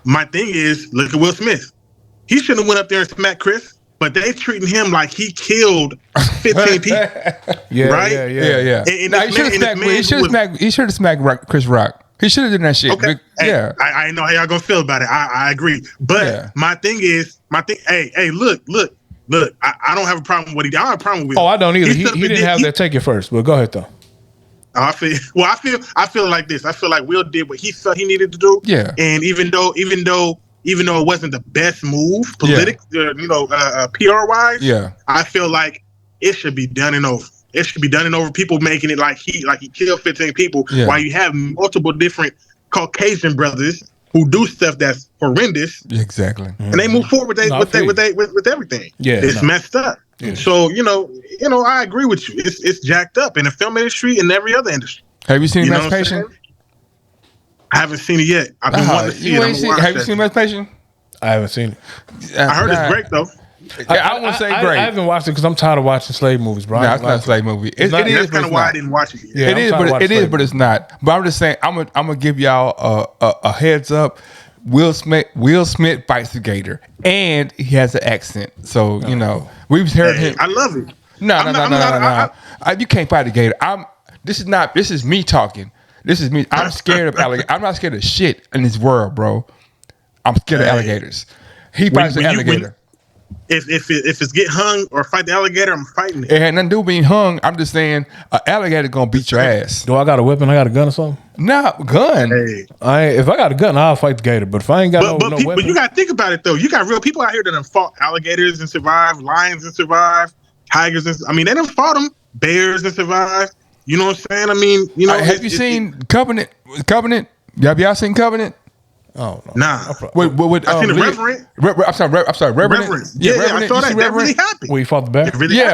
My thing is, look at Will Smith. He shouldn't have went up there and smacked Chris, but they treating him like he killed 15 people. Right? Yeah. And he should have smacked Chris Rock. He should have done that shit. Okay. Yeah. I know how y'all gonna feel about it. I agree. But my thing, hey, look. I don't have a problem with what he did. I don't have a problem with. Oh, I don't either. He didn't have that. Take it first, but go ahead though. I feel like this. I feel like Will did what he felt he needed to do. Yeah. And even though it wasn't the best move, PR wise, I feel like it should be done and over. It should be done and over. People making it like he killed 15 people, while you have multiple different Caucasian brothers who do stuff that's horrendous. Exactly. And they move forward with everything. Yeah, it's messed up. Yeah. So I agree with you. It's jacked up in the film industry and every other industry. Have you seen Emancipation? I haven't seen it yet. I've been wanting to see it. Have you seen Emancipation? I haven't seen it. I heard it's great though. I won't say great. I haven't watched it because I'm tired of watching slave movies, bro. No, it's not a slave movie. It is, that's kind of why I didn't watch it yet. Yeah, it is, but it's not. But I'm just saying, I'm gonna give y'all a heads up. Will Smith fights the gator, and he has an accent. So we've heard him. I love it. No. You can't fight the gator. This is me talking. This is me. I'm scared of alligators. I'm not scared of shit in this world, bro. I'm scared of alligators. He fights the alligator. If it's get hung or fight the alligator, I'm fighting it. It had nothing to do with being hung. I'm just saying an alligator gonna beat your ass. Do I got a weapon? I got a gun or something? No, gun. Hey. If I got a gun, I'll fight the gator. But if I ain't got no weapon. But you gotta think about it though. You got real people out here that have fought alligators and survived, lions and survived, tigers and they done fought them, bears and survived. You know what I'm saying? Have you seen Covenant? Covenant? Have y'all seen Covenant? Oh no. Nah. I seen the Reverend. I'm sorry, Reverend. Yeah, I saw that. That really happened. Where you fought the bear?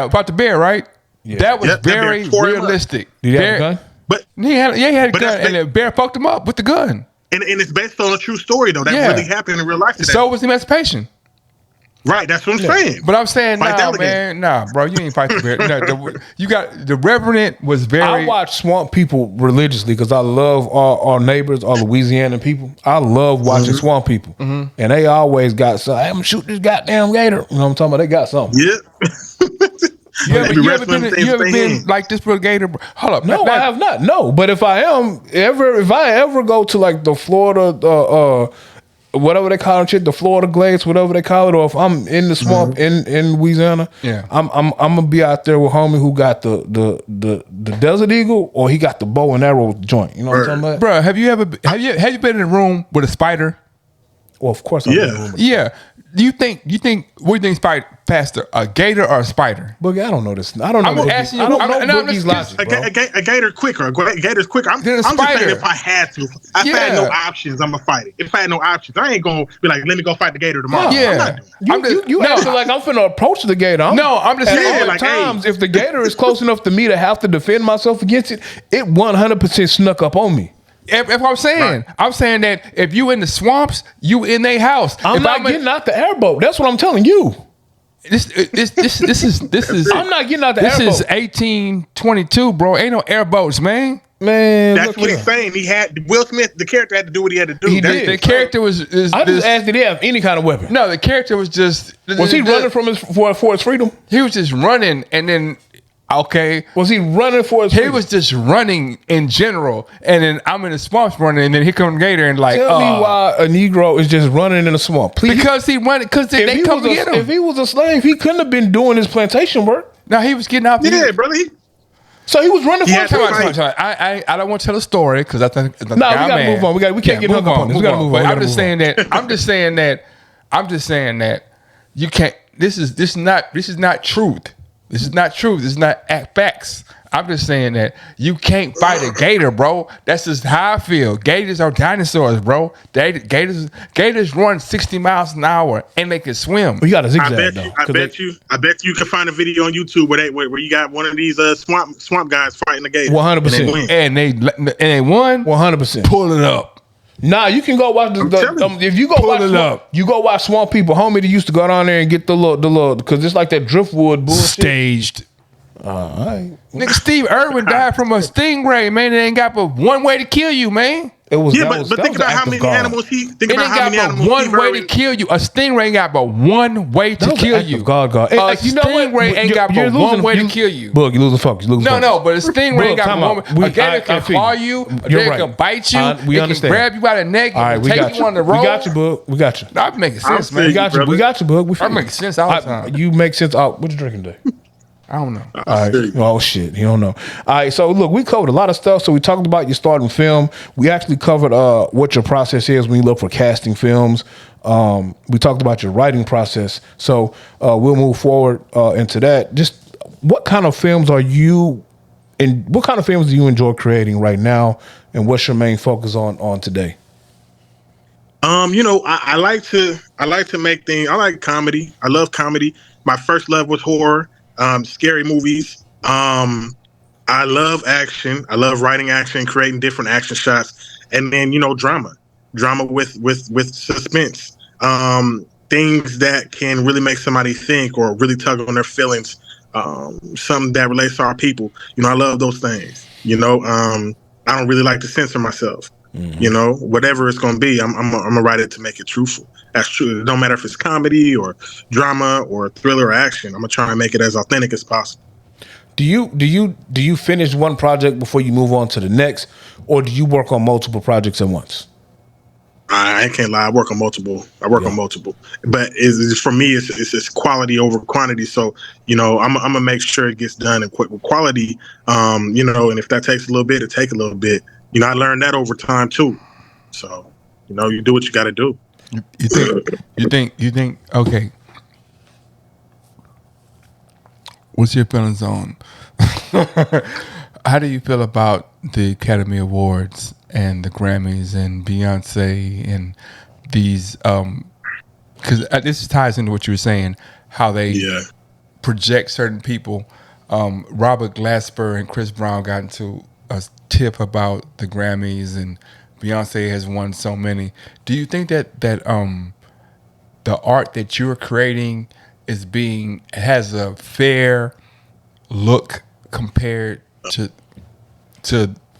Fought the bear, right? Yeah. That was very realistic. Did he have a gun? But he had a gun, and the bear fucked him up with the gun. And it's based on a true story though. That really happened in real life today. So was Emancipation. Right, that's what I'm saying. But I'm saying, nah, bro, you ain't fight the bear. You got the Reverend was very. I watch Swamp People religiously because I love our neighbors, our Louisiana people. I love watching Swamp People, and they always got something. I'm gonna shoot this goddamn gator. You know what I'm talking about? They got something. Yeah. You ever been like this for a gator? Hold up. No, I have not. No, but if I ever go to like the Florida, whatever they call it, the Florida Glades, whatever they call it, or if I'm in the swamp in Louisiana, I'm gonna be out there with homie who got the Desert Eagle, or he got the bow and arrow joint. You know what I'm talking about, bro? Have you been in a room with a spider? Well, of course, I'm in a room. Yeah. What do you think spider faster, a gator or a spider? Boogie, I don't know this. I don't know. I'm asking you. I don't know Boogie's logic, bro. A gator quicker. A gator's quicker. I'm just saying if I had to. If I had no options, I'm gonna fight it. If I had no options, I ain't gonna be like, let me go fight the gator tomorrow. Yeah. You acting like I'm finna approach the gator. I'm just saying. Like, times, if the gator is close enough to me to have to defend myself against it, it 100% snuck up on me. If I'm saying, I'm saying that if you in the swamps, you in their house. I'm not getting out the airboat. That's what I'm telling you. This is. I'm not getting out the airboat. This is 1822, bro. Ain't no airboats, man. That's what he's saying. He had Will Smith. The character had to do what he had to do. He did. The character was. I just asked, did he have any kind of weapon? No, the character was just. Was he running from for his freedom? He was just running, and then Okay. Was he running for his He freedom? was just running in general, and then I'm in the swamps running, and then here comes Gator and like, Tell me why a Negro is just running in a swamp. Please. because he running, because they come get him. If he was a slave, he couldn't have been doing his plantation work. Now he was getting out. Yeah, brother. So he was running for his freedom. I don't want to tell a story because I think we gotta move on. We can't get hung up on this. We gotta move on. I'm just saying that you can't. This is not truth. This is not truth. This is not facts. I'm just saying that you can't fight a gator, bro. That's just how I feel. Gators are dinosaurs, bro. Gators run 60 miles an hour and they can swim. You got to zigzag though. I bet you can find a video on YouTube where you got one of these swamp guys fighting the gator. 100%. And they won. 100%. Pull it up. Nah, you can go watch if you go Pull watch it up. You go watch Swamp People. Homie, they used to go down there and get the little because it's like that driftwood bullshit. Staged. All right. Nigga, Steve Irwin died from a stingray, man. It ain't got but one way to kill you, man. It was but think about how many animals he. Think It about ain't how got many but animals one Steve way Irwin- to kill you. A stingray ain't got but one way to kill you. God. A stingray ain't got but one way to kill you. Book, you losing focus. No, but a stingray ain't got but one way. A gator can feel claw you. A You're gator right. can bite you. We It understand. can grab you by the neck. All right, And we take got you on the road. We got you, Book. We got you. That makes sense, man. We got you. We got you, Book. We That makes sense all the time. You make sense. Oh, what you drinking today? I don't know. All right. Oh shit, you don't know. All right, so look, we covered a lot of stuff. So we talked about your starting film. We actually covered what your process is when you look for casting films. We talked about your writing process. So we'll move forward into that. Just what kind of films are you and what kind of films do you enjoy creating right now, and what's your main focus on today? I like to make things. I like comedy. I love comedy. My first love was horror, scary movies. I love action. I love writing action, creating different action shots, and then drama with suspense. Things that can really make somebody think or really tug on their feelings. Something that relates to our people. I love those things. I don't really like to censor myself. Mm-hmm. Whatever it's going to be, I'm gonna write it to make it truthful. That's true. It don't matter if it's comedy or drama or thriller or action. I'm gonna try and make it as authentic as possible. Do you finish one project before you move on to the next, or do you work on multiple projects at once? I can't lie. I work on multiple, but for me, it's quality over quantity. So, I'm gonna make sure it gets done in quick with quality. And if that takes a little bit, it take a little bit. I learned that over time too. So, you do what you got to do. You think, okay. What's your feelings on? How do you feel about the Academy Awards and the Grammys and Beyonce and these? Because this ties into what you were saying, how they project certain people. Robert Glasper and Chris Brown got into a tip about the Grammys, and Beyonce has won so many. Do you think that the art that you're creating has a fair look compared to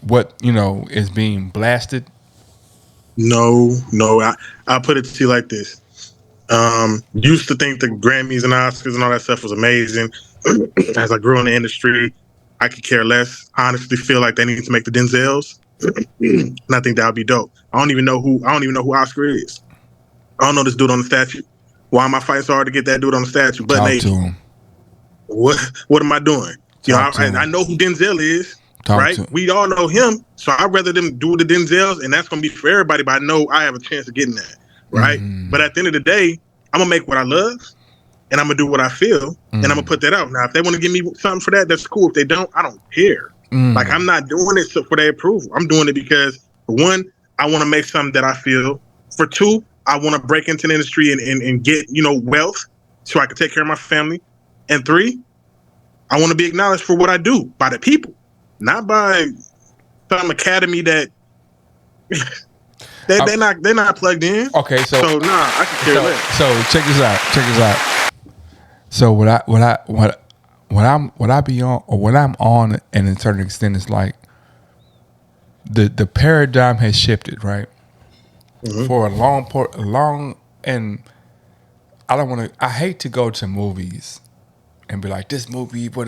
what is being blasted? No. I'll put it to you like this. Used to think the Grammys and Oscars and all that stuff was amazing. As I grew in the industry, I could care less. I honestly feel like they need to make the Denzels, and I think that would be dope. I don't even know who Oscar is. I don't know this dude on the statue. Why am I fighting so hard to get that dude on the statue? But Talk to him. What am I doing? I know who Denzel is, right? We all know him, so I'd rather them do the Denzels, and that's gonna be for everybody. But I know I have a chance of getting that, right? Mm-hmm. But at the end of the day, I'm gonna make what I love. And I'm gonna do what I feel, and I'm gonna put that out. Now, if they want to give me something for that, that's cool. If they don't, I don't care. Like, I'm not doing it for their approval. I'm doing it because, for one, I want to make something that I feel. For two, I want to break into the industry and get wealth so I can take care of my family. And three, I want to be acknowledged for what I do by the people, not by some academy that they're not plugged in. Okay, so I can care less. So check this out. So what I be on, or what I'm on, and to a certain extent, is like the paradigm has shifted, right? Mm-hmm. For a long, and I don't want to. I hate to go to movies and be like, this movie, but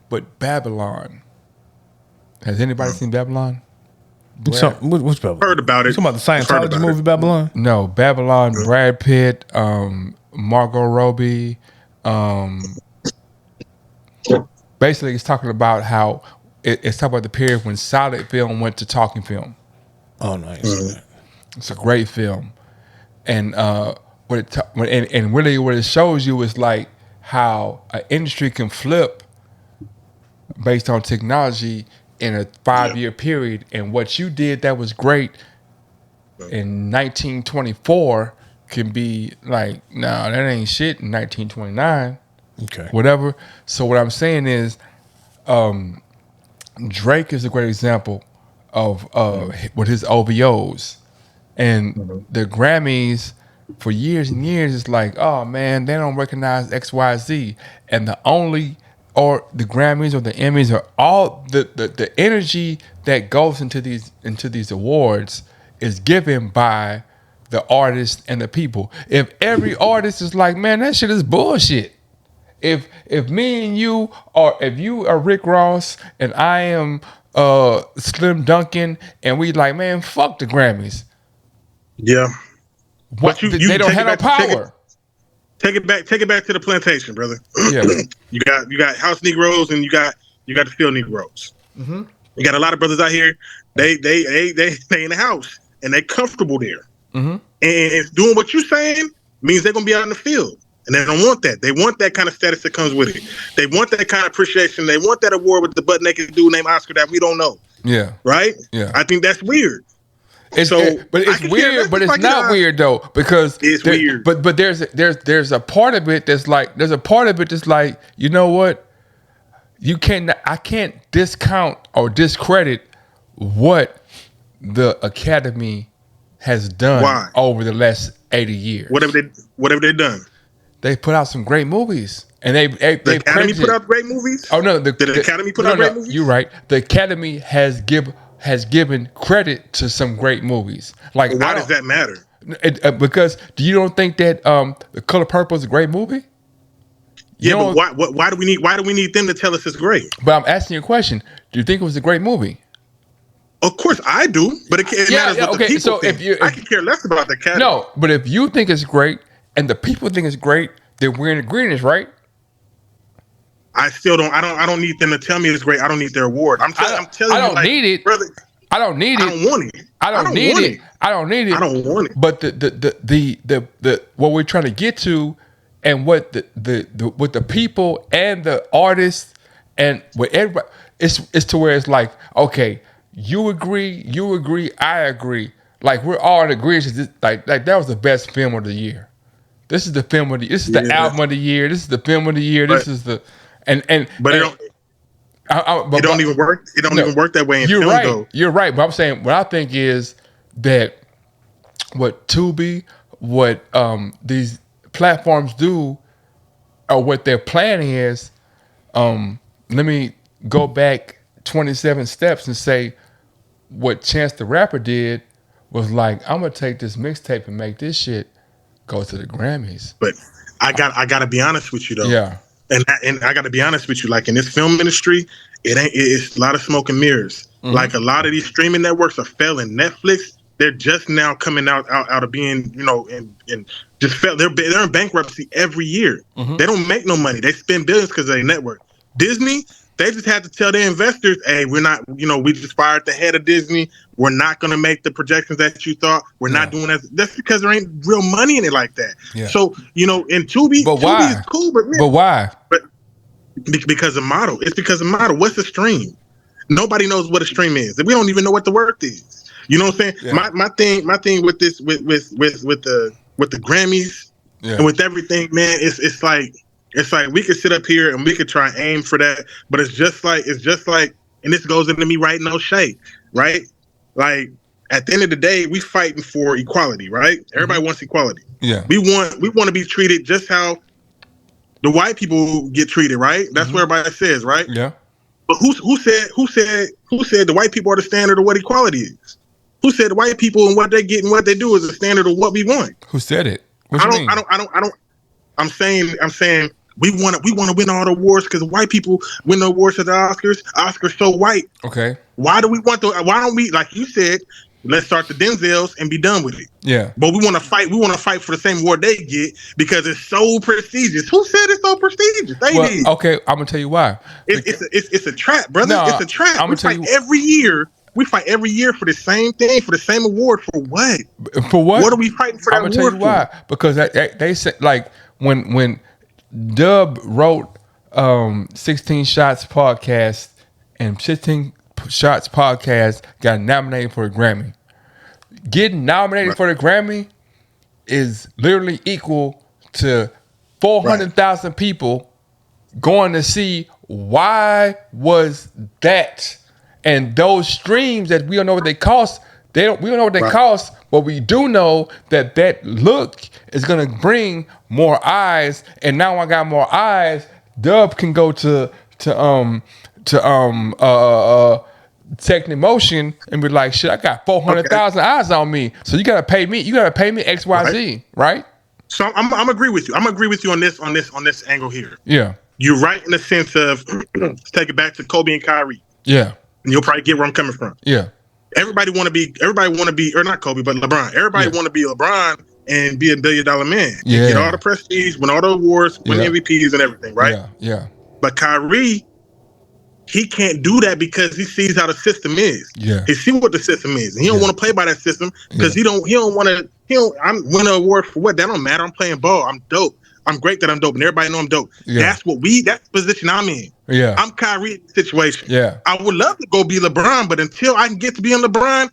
But Babylon. Has anybody seen Babylon? What's Babylon? Heard about it. You talking about the Heard Scientology about movie it. Babylon? No, Babylon. Brad Pitt, Margot Robbie. Basically, it's talking about how it's talking about the period when silent film went to talking film. Oh, nice. It's a great film, and really what it shows you is like how an industry can flip based on technology in a 5-year period, and what you did that was great in 1924 can be like, nah, that ain't shit in 1929. Okay. Whatever. So what I'm saying is, Drake is a great example of with his OVOs, and the Grammys for years and years. It's like, oh man, they don't recognize XYZ, and the Grammys or the Emmys or all the energy that goes into these awards is given by the artists and the people. If every artist is like, man, that shit is bullshit. If me and you, or if you are Rick Ross and I am Slim Duncan, and we like, man, fuck the Grammys. Yeah. What, they don't have no power. Take it back to the plantation, brother. Yeah. You got house Negroes and you got the field Negroes. Mm-hmm. You got a lot of brothers out here. They in the house and they comfortable there. Mm-hmm. And doing what you're saying means they're gonna be out in the field. And they don't want that. They want that kind of status that comes with it. They want that kind of appreciation. They want that award with the butt naked dude named Oscar that we don't know. Yeah. Right? Yeah. I think that's weird. But it's weird, but it's not weird though, because it's weird. But there's a part of it that's like, you know what? I can't discount or discredit what the Academy has done over the last 80 years. What have they done? They put out some great movies, and the Academy put out great movies. Oh no, did the Academy put out great movies? You're right. The Academy has given credit to some great movies. Like, why does that matter? Because you don't think that The Color Purple is a great movie? But why do we need them to tell us it's great? But I'm asking you a question. Do you think it was a great movie? Of course I do, but it matters what the people so think. I can care less about the Academy. No, but if you think it's great and the people think it's great, then we're in agreement, right? I still don't. I don't need them to tell me it's great. I don't need their award. I'm telling you, I don't need it, brother. I don't need it. I don't want it. I don't need it. I don't need it. I don't want it. But the what we're trying to get to, and what the people and the artists and with everybody, it's to where it's like, okay, you agree, I agree. Like, we're all in agreement. Like that was the best film of the year. This is the film of the. This is the album of the year. This is the film of the year. This is the But it don't even work. It don't even work that way in film, though. You're right. But I'm saying, what I think is that what Tubi, what these platforms do, or what their plan is. Let me go back 27 steps and say what Chance the Rapper did was like, I'm gonna take this mixtape and make this shit go to the Grammys. But I gotta be honest with you though. Yeah. And I got to be honest with you, like in this film industry, it's a lot of smoke and mirrors. Mm-hmm. Like a lot of these streaming networks are failing. Netflix, they're just now coming out of being, and just fail. They're in bankruptcy every year. Mm-hmm. They don't make no money. They spend billions because of their network. Disney, they just had to tell their investors, hey, we're not, we just fired the head of Disney. We're not going to make the projections that you thought. We're not doing that. That's because there ain't real money in it like that. Yeah. So, in Tubi, Tubi is cool, but why? But because of model. It's because of model. What's a stream? Nobody knows what a stream is. We don't even know what the worth is. You know what I'm saying? Yeah. My thing with this with the Grammys and with everything, man, it's like we could sit up here and we could try and aim for that, but it's just like, and this goes into me writing no shade, right? Like at the end of the day, we fighting for equality, right? Everybody wants equality. Yeah, we want to be treated just how the white people get treated, right? That's what everybody says, right? Yeah. But who said the white people are the standard of what equality is? Who said the white people and what they get and what they do is the standard of what we want? Who said it? I don't. I'm saying we want to win all the awards because white people win the awards at the Oscars. Oscars so white. Okay. Why do we want to? Why don't we, like you said, let's start the Denzels and be done with it? Yeah. But we want to fight. We want to fight for the same award they get because it's so prestigious. Who said it's so prestigious? They did. Okay, I'm gonna tell you why. It's a trap, brother. No, it's a trap. I'm We gonna fight tell you every year. We fight every year for the same thing, for the same award. For what? For what? What are we fighting for that I'm award gonna tell you why. for? Because they said, like, when Dub wrote 16 Shots podcast and 16 Shots podcast got nominated for a Grammy. Getting nominated for the Grammy is literally equal to 400,000 people going to see Why Was That? And those streams that we don't know what they cost, we don't know what they cost, but we do know that look is gonna bring more eyes. And now I got more eyes. Dub can go to Technic Motion and be like, shit, I got 400,000 eyes on me. So you gotta pay me. You gotta pay me XYZ, right? So I'm agree with you. I'm agree with you on this angle here. Yeah. You're right in the sense of let's take it back to Kobe and Kyrie. Yeah. And you'll probably get where I'm coming from. Yeah. Everybody want to be, or not Kobe, but LeBron. Everybody want to be LeBron and be $1 billion man. Yeah. Get all the prestige, win all the awards, win MVPs and everything, right? Yeah. Yeah. But Kyrie, he can't do that because he sees how the system is. Yeah. He see what the system is. And he don't want to play by that system because he don't want to, I'm win an award for what? That don't matter. I'm playing ball. I'm dope. I'm great that I'm dope and everybody know I'm dope. Yeah. That's the position I'm in. Yeah. I'm Kyrie in the situation. Yeah. I would love to go be LeBron, but until I can get to being LeBron,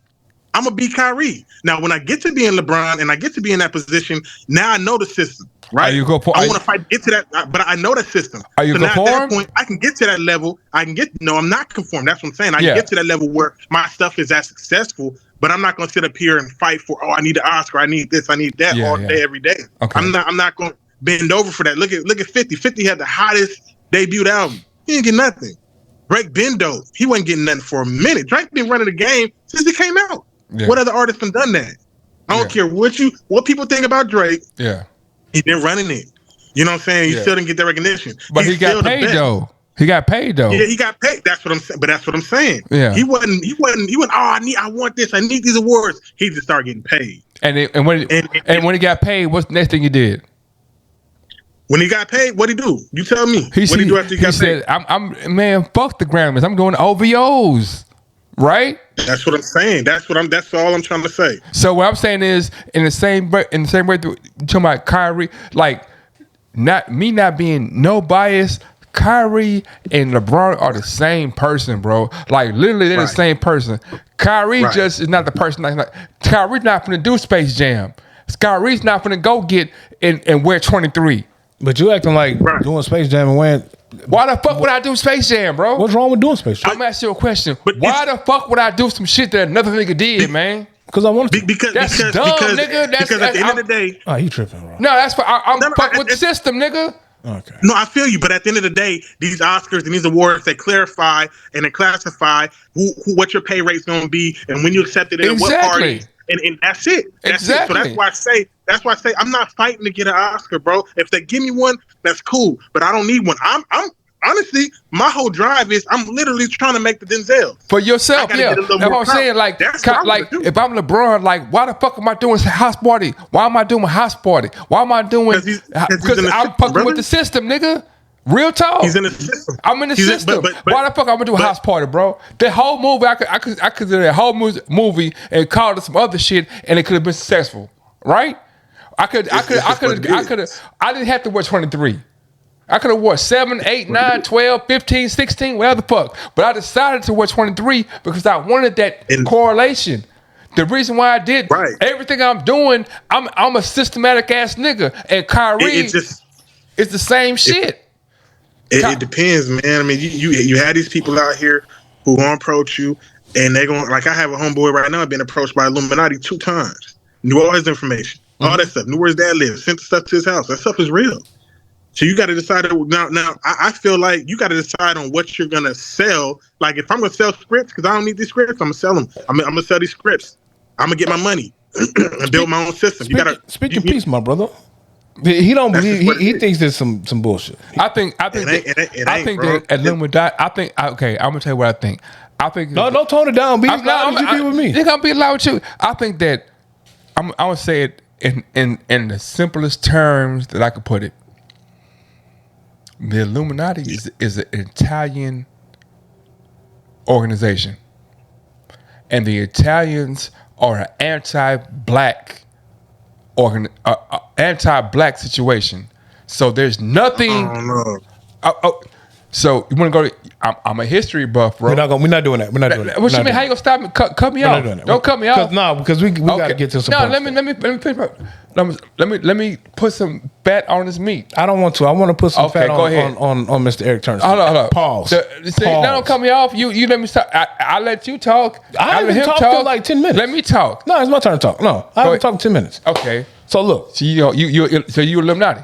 I'm going to be Kyrie. Now, when I get to being LeBron and I get to be in that position, now I know the system, right? I want to fight to get to that, but I know the system. Are you now conformed? At that point, I can get to that level. No, I'm not conformed. That's what I'm saying. I can get to that level where my stuff is as successful, but I'm not going to sit up here and fight for, I need an Oscar, I need this, I need that all day, every day. Okay. I'm not going to bend over for that. Look at 50. 50 had the hottest debut album. He didn't get nothing. Drake been dope. He wasn't getting nothing for a minute. Drake been running the game since he came out. Yeah. What other artists have done that? I don't care what people think about Drake. Yeah. He been running it. You know what I'm saying? He still didn't get that recognition. But he got paid though. He got paid though. Yeah, he got paid. That's what I'm saying. But that's what I'm saying. Yeah. He wasn't, I want this. I need these awards. He just started getting paid. And when he got paid, what's the next thing he did? When he got paid, what'd he do? You tell me. What'd he do after he got paid? He said, man, fuck the Grammys. I'm going to OVOs. Right? That's what I'm saying. That's all I'm trying to say. So what I'm saying is, in the same way, talking about Kyrie, like not being no bias, Kyrie and LeBron are the same person, bro. Like literally, they're the same person. Kyrie just is not the person. Like Kyrie's not gonna do Space Jam. Kyrie's not gonna go get and wear 23. But you acting like doing Space Jam and wearing. Why the fuck would I do Space Jam, bro? What's wrong with doing Space Jam? I'm asking you a question. Why the fuck would I do some shit that another nigga did, man? Because I want to. Because nigga. Because at the end of the day, you tripping, bro? No, that's why I'm fucking with the system, nigga. Okay. No, I feel you, but at the end of the day, these Oscars and these awards, they clarify and they classify what your pay rate's gonna be and when you accept it and what party. And that's it. That's it. So that's why I say I'm not fighting to get an Oscar, bro. If they give me one, that's cool. But I don't need one. I'm honestly, my whole drive is I'm literally trying to make the Denzel. For yourself, yeah. That's what I'm saying. Like if I'm LeBron, like why the fuck am I doing house party? Why am I doing house party? Why am I doing because I'm fucking with the system, nigga. Real talk. He's in the system. I'm in the system. But why the fuck I'm gonna do a house party, bro? The whole movie, I could do that whole movie and call it some other shit, and it could have been successful, right? I didn't have to wear 23. I could have wore 7, 8, 9, 12, 15, 16, whatever the fuck. But I decided to wear 23 because I wanted that correlation. The reason why I did everything I'm doing, I'm a systematic ass nigga, and Kyrie it's the same shit. It depends, man. I mean, you had these people out here who gonna approach you, and they're gonna, like, I have a homeboy right now being approached by Illuminati 2 times. Knew all his information, all that stuff. Knew where his dad lives. Sent the stuff to his house. That stuff is real. So you got to decide now. I feel like you got to decide on what you're gonna sell. Like if I'm gonna sell scripts, because I don't need these scripts, I'm gonna sell them. I'm gonna sell these scripts. I'm gonna get my money and build my own system. Speak in peace, my brother. He don't That's believe. just what it He is. thinks there's some bullshit. I think It ain't, bro. that Illuminati. Okay, I'm gonna tell you what I think. I think No, don't tone it down. Be as loud as you be with me. They're gonna be loud with you. I think that I'm gonna say it in the simplest terms that I could put it. The Illuminati is an Italian organization, and the Italians are an anti-black anti-black situation. So there's nothing. I don't know. So you want to go to? I'm a history buff, bro. We're not doing that. We're not doing that. What you mean? How you gonna stop me? Cut me off. Don't cut me off. No, because we got to get to some. No, let me put some fat on this meat. I don't want to. I want to put some fat go ahead. on Mr. Eric Turner. Hold on. Pause. See, now don't cut me off. You let me stop. I let you talk. I let haven't talked for like 10 minutes. Let me talk. No, it's my turn to talk. No, I haven't talked 10 minutes. Okay. So look. So you Illuminati.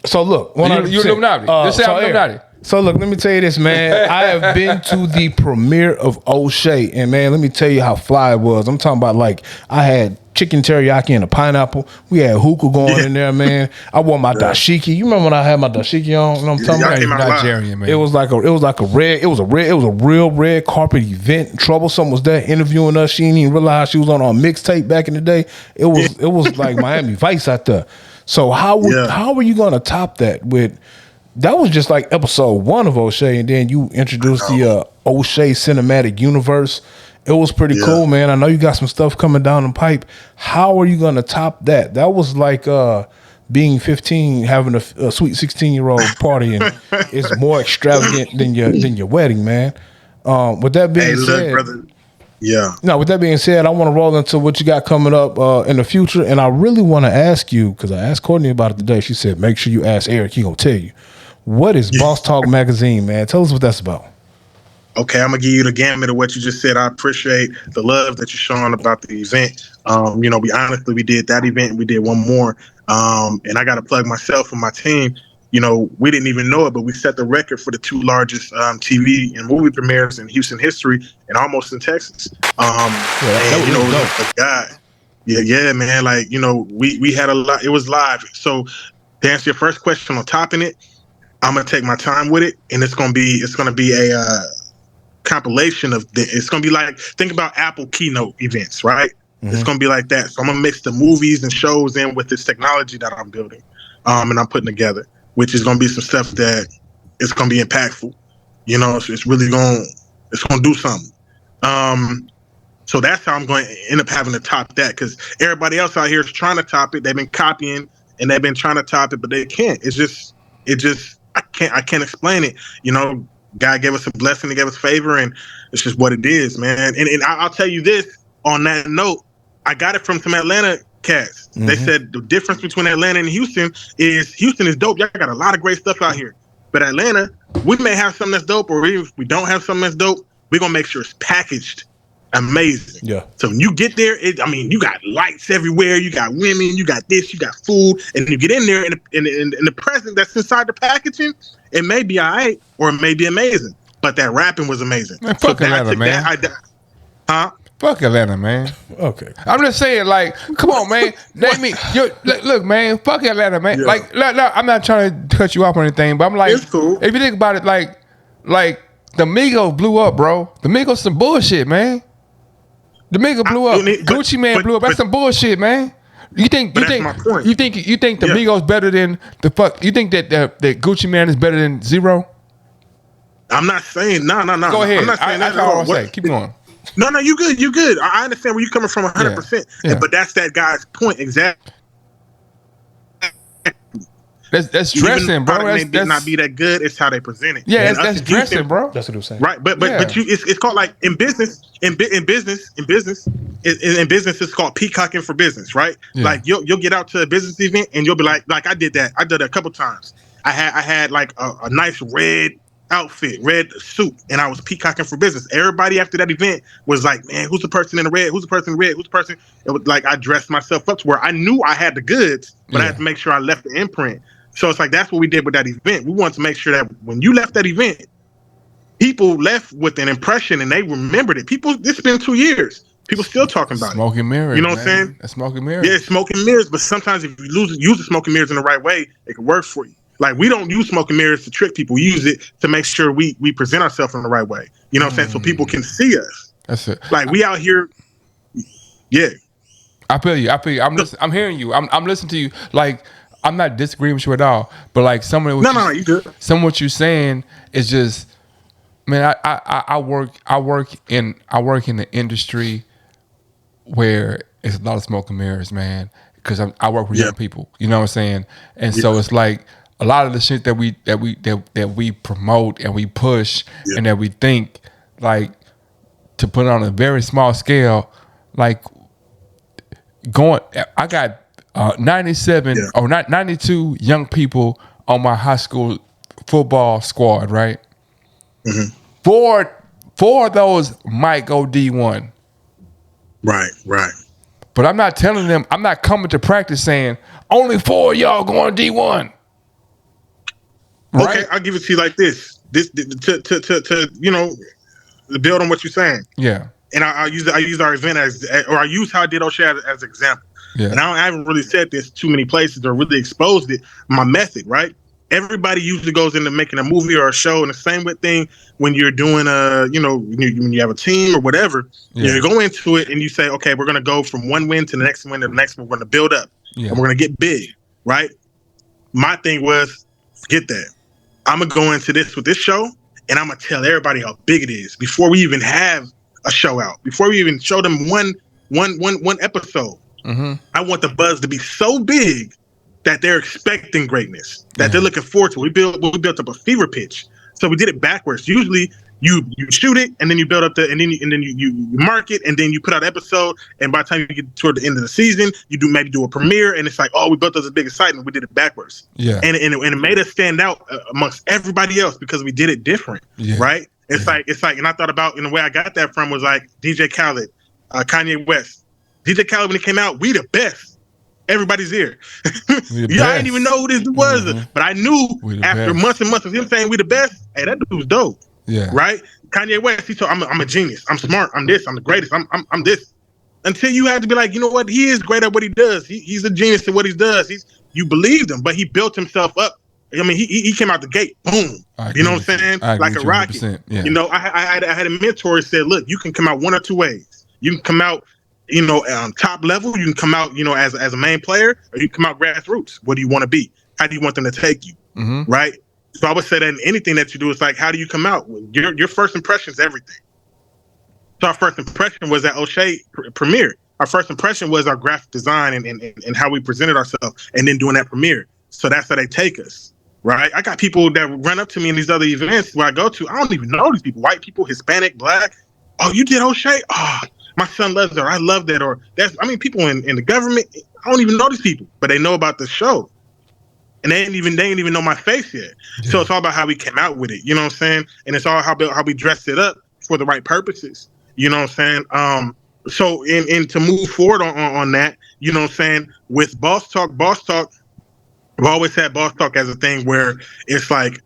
So look. You Illuminati. Just say I'm Illuminati. So look, let me tell you this, man. I have been to the premiere of O'Shea, and man, let me tell you how fly it was. I'm talking about like I had chicken teriyaki and a pineapple. We had hookah going in there, man. I wore my dashiki. You remember when I had my dashiki on? You know what I'm talking about? Nigerian, man. It was a real red carpet event. Troublesome was there interviewing us. She didn't even realize she was on our mixtape back in the day. It was like Miami Vice out there. So how are you gonna top that with? That was just like episode 1 of O'Shea, and then you introduced the O'Shea cinematic universe. It was pretty cool, man. I know you got some stuff coming down the pipe. How are you going to top that? That was like being 15, having a sweet 16-year-old party, and it's more extravagant than your wedding, man. With that being said, brother. Yeah. No, with that being said, I want to roll into what you got coming up in the future, and I really want to ask you, because I asked Courtney about it today. She said, make sure you ask Eric. He going to tell you. What is Boss Talk Magazine, man? Tell us what that's about. Okay, I'm gonna give you the gamut of what you just said. I appreciate the love that you're showing about the event. We did that event. We did one more, and I got to plug myself and my team. We didn't even know it, but we set the record for the 2 largest TV and movie premieres in Houston history, and almost in Texas. The guy, man. Like we had a lot. It was live. So to answer your first question on topping it, I'm gonna take my time with it, and it's gonna be a compilation of it's gonna be like, think about Apple keynote events, right? Mm-hmm. It's gonna be like that. So I'm gonna mix the movies and shows in with this technology that I'm building, and I'm putting together, which is gonna be some stuff that it's gonna be impactful. So it's really gonna do something. So that's how I'm going to end up having to top that, because everybody else out here is trying to top it. They've been copying and they've been trying to top it, but they can't. I can't explain it. God gave us a blessing, He gave us favor, and it's just what it is, man. And I'll tell you this, on that note, I got it from some Atlanta cats. Mm-hmm. They said the difference between Atlanta and Houston is dope. Y'all got a lot of great stuff out here. But Atlanta, we may have something that's dope, or if we don't have something that's dope, we're going to make sure it's packaged amazing. Yeah. So when you get there, you got lights everywhere, you got women, you got this, you got food, and you get in there, and the present that's inside the packaging, it may be all right, or it may be amazing. But that rapping was amazing. Man, fuck Atlanta, man. Fuck Atlanta, man. Okay. I'm just saying, like, come on, man. Look, man. Fuck Atlanta, man. Yeah. Like, I'm not trying to cut you off or anything, but I'm like, it's cool. If you think about it, like the Migos blew up, bro. The Migos some bullshit, man. The Migos blew up. Gucci Man blew up. That's some bullshit, man. You think the Migos better than the fuck? You think that Gucci Man is better than Zero? I'm not saying no. Go ahead. I'm not saying that's all I'm saying. Keep going. No, you good. I understand where you're coming from 100%. Yeah. But that's that guy's point exactly. That's dressing, bro. They did not be that good. It's how they present it. Yeah, that's dressing, bro. That's what I'm saying. Right, but it's called, like, in business, it's called peacocking for business, right? Yeah. Like you'll get out to a business event and you'll be like I did that. I did it a couple times. I had like a nice red outfit, red suit, and I was peacocking for business. Everybody after that event was like, man, who's the person in the red? Who's the person in the red? Who's the person? It was like I dressed myself up to where I knew I had the goods, but I had to make sure I left the imprint. So it's like, that's what we did with that event. We wanted to make sure that when you left that event, people left with an impression and they remembered it. It's been 2 years. People still talking about smoke and mirrors. You know what man. I'm saying? That's smoke and mirrors. Yeah, smoke and mirrors. But sometimes if you use the smoke and mirrors in the right way, it can work for you. Like, we don't use smoke and mirrors to trick people. We use it to make sure we present ourselves in the right way. You know what I'm saying? So people can see us. That's it. Like, we out here. Yeah. I feel you. I'm hearing you. I'm listening to you. Like, I'm not disagreeing with you at all. But like, some of what you good. Some of what you're saying is just, man. I work in the industry where it's a lot of smoke and mirrors, man. Because I work with young people. You know what I'm saying? And so it's like a lot of the shit that we promote and we push and that we think, like, to put on a very small scale, like. I got 97 or not 92 young people on my high school football squad, right? Mm-hmm. Four of those might go D1. Right. But I'm not telling them, I'm not coming to practice saying, only 4 of y'all going D1. Right? Okay, I'll give it to you like this. To build on what you're saying. Yeah. And I use our event I use how I did O'Shea as an example. Yeah. And I haven't really said this too many places or really exposed it. My method, right? Everybody usually goes into making a movie or a show, and the same thing when you're doing when you have a team or whatever. You go into it and you say, okay, we're gonna go from one win to the next win to the next one. We're gonna build up, and we're gonna get big, right? My thing was, forget that. I'm gonna go into this with this show, and I'm gonna tell everybody how big it is before we even have a show out, before we even show them one episode. Mm-hmm. I want the buzz to be so big that they're expecting greatness, that they're looking forward to. We built up a fever pitch, so we did it backwards. Usually, you shoot it and then you build up and then you mark it and then you put out an episode. And by the time you get toward the end of the season, you maybe do a premiere, and it's like, oh, we built up this big excitement. We did it backwards, and it made us stand out amongst everybody else because we did it different, right? It's like, and I thought about, in the way I got that from was like DJ Khaled, Kanye West. DJ Khaled, when he came out, we the best. Everybody's here. I didn't even know who this was, but I knew after months and months of him saying we the best, hey, that dude was dope. Yeah. Right? Kanye West, he told I'm a genius. I'm smart. I'm this. I'm the greatest. I'm this. Until you had to be like, you know what? He is great at what he does. He's a genius at what he does. You believed him, but he built himself up. I mean, he came out the gate, boom. You know what I'm saying? Like a rocket. Yeah. You know, I had a mentor who said, look, you can come out one or two ways. You can come out, top level. You can come out, as a main player, or you can come out grassroots. What do you want to be? How do you want them to take you? Mm-hmm. Right? So I would say that in anything that you do, it's like, how do you come out? Your first impression is everything. So our first impression was that O'Shea premiere. Our first impression was our graphic design and how we presented ourselves, and then doing that premiere. So that's how they take us. Right, I got people that run up to me in these other events where I go to. I don't even know these people. White people, Hispanic, Black. Oh, you did O'Shea? Oh, my son loves her. I love that. Or people in the government. I don't even know these people, but they know about the show, and they ain't even know my face yet. Yeah. So it's all about how we came out with it. You know what I'm saying? And it's all how we dressed it up for the right purposes. You know what I'm saying? So in to move forward on that, you know what I'm saying? With Boss Talk. I've always had boss talk as a thing where it's like,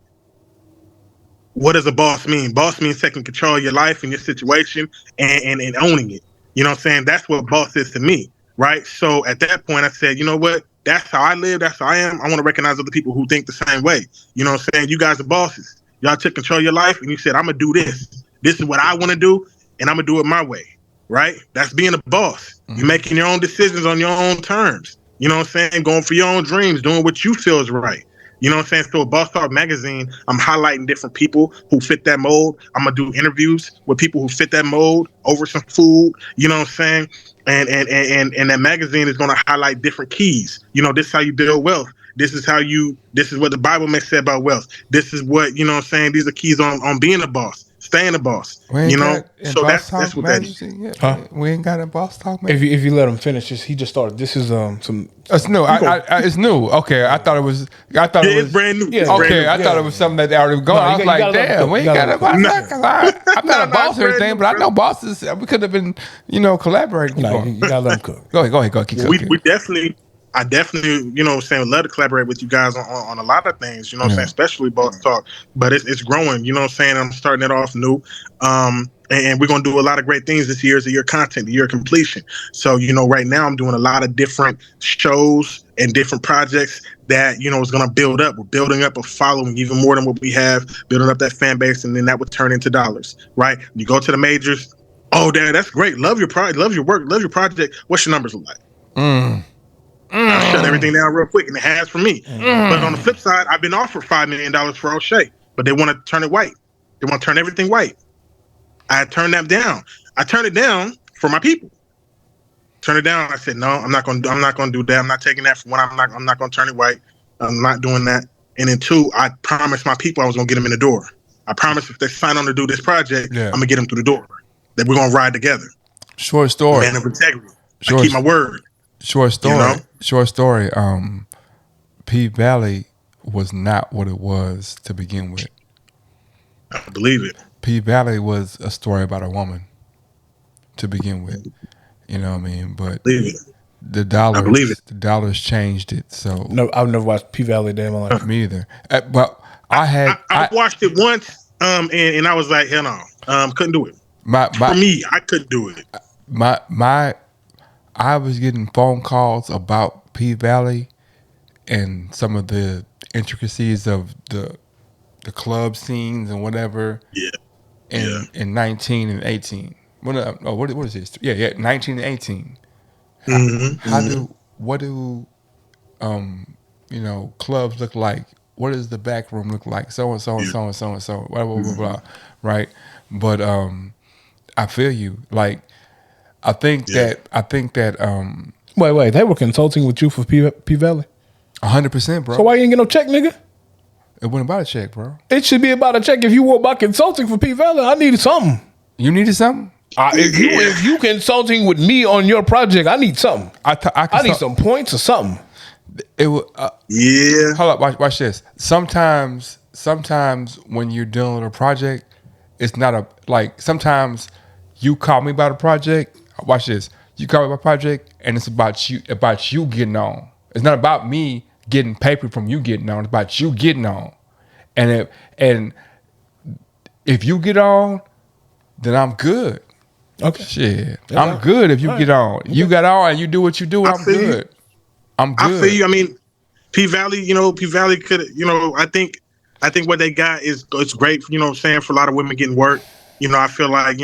what does a boss mean? Boss means taking control of your life and your situation and owning it. You know what I'm saying? That's what boss is to me, right? So at that point, I said, you know what? That's how I live. That's how I am. I want to recognize other people who think the same way. You know what I'm saying? You guys are bosses. Y'all took control of your life and you said, I'm going to do this. This is what I want to do, and I'm going to do it my way, right? That's being a boss. Mm-hmm. You're making your own decisions on your own terms. You know what I'm saying? Going for your own dreams, doing what you feel is right. You know what I'm saying? So at Boss Talk Magazine, I'm highlighting different people who fit that mold. I'm going to do interviews with people who fit that mold over some food. You know what I'm saying? And that magazine is going to highlight different keys. This is how you build wealth. This is what the Bible may say about wealth. This is what, you know what I'm saying? These are keys on being a boss. Staying a boss, So that's what that is. Yeah. Huh? We ain't got a Boss Talk, man. If you let him finish, he just started. This is some. It's new. It's new. Okay, I thought it was. It's brand new. Yeah, okay, I thought it was something that they already gone. I was like, damn, we ain't got a Boss Talk. I'm not a boss or anything, but I know bosses. We could have been, collaborating. No, you gotta let him cook. Go ahead. We definitely. I definitely, you know what I'm saying, would love to collaborate with you guys on a lot of things, you know what I'm saying, especially Boss Talk. But it's growing, you know what I'm saying? I'm starting it off new. And we're going to do a lot of great things this year. Is a year content, the year completion. So, you know, right now I'm doing a lot of different shows and different projects that, you know, is going to build up. We're building up a following even more than what we have, building up that fan base, and then that would turn into dollars, right? You go to the majors. Oh, Dad, that's great. Love your project, love your work, love your project. What's your numbers look like? I shut everything down real quick, and it has for me. But on the flip side, I've been offered $5 million for O'Shea, but they want to turn it white. They want to turn everything white. I turned that down. I turned it down for my people. Turn it down. I said, no, I'm not going to do that. I'm not taking that for one. I'm not going to turn it white. I'm not doing that. And then two, I promised my people I was going to get them in the door. I promised if they sign on to do this project, I'm going to get them through the door. That we're going to ride together. Short story. Man of integrity. I keep my word. Short story. You know? Short story. P Valley was not what it was to begin with. I believe it. P Valley was a story about a woman to begin with. You know what I mean? But the dollars changed it. So No, I've never watched P Valley day in my life. me either. But I watched it once, and I was like, hell no, couldn't do it. For me, I couldn't do it. I was getting phone calls about P Valley and some of the intricacies of the club scenes and whatever. Yeah. In 19 and 18. What is this? Yeah, 19 and 18. What do clubs look like? What does the back room look like? So and so and so and so and so. Blah blah blah blah. Right? But I feel you. Like I think that Wait, they were consulting with you for P Valley? 100%, bro. So why you ain't get no check, nigga? It wasn't about a check, bro. It should be about a check. If you were about consulting for P Valley, I needed something. You needed something? If you consulting with me on your project, I need something. I need some points or something. It was Hold up, watch this. Sometimes when you're dealing with a project, it's not sometimes you call me about a project. Watch this. You call me about a project, and it's about you getting on. It's not about me getting paper from you getting on. It's about you getting on. And if you get on, then I'm good. Okay. Shit. Yeah, I'm good if you get on. You got on and you do what you do, I'm good. I'm good. I feel you. I mean, P Valley could, I think what they got is it's great, you know what I'm saying, for a lot of women getting work. You know, I feel like,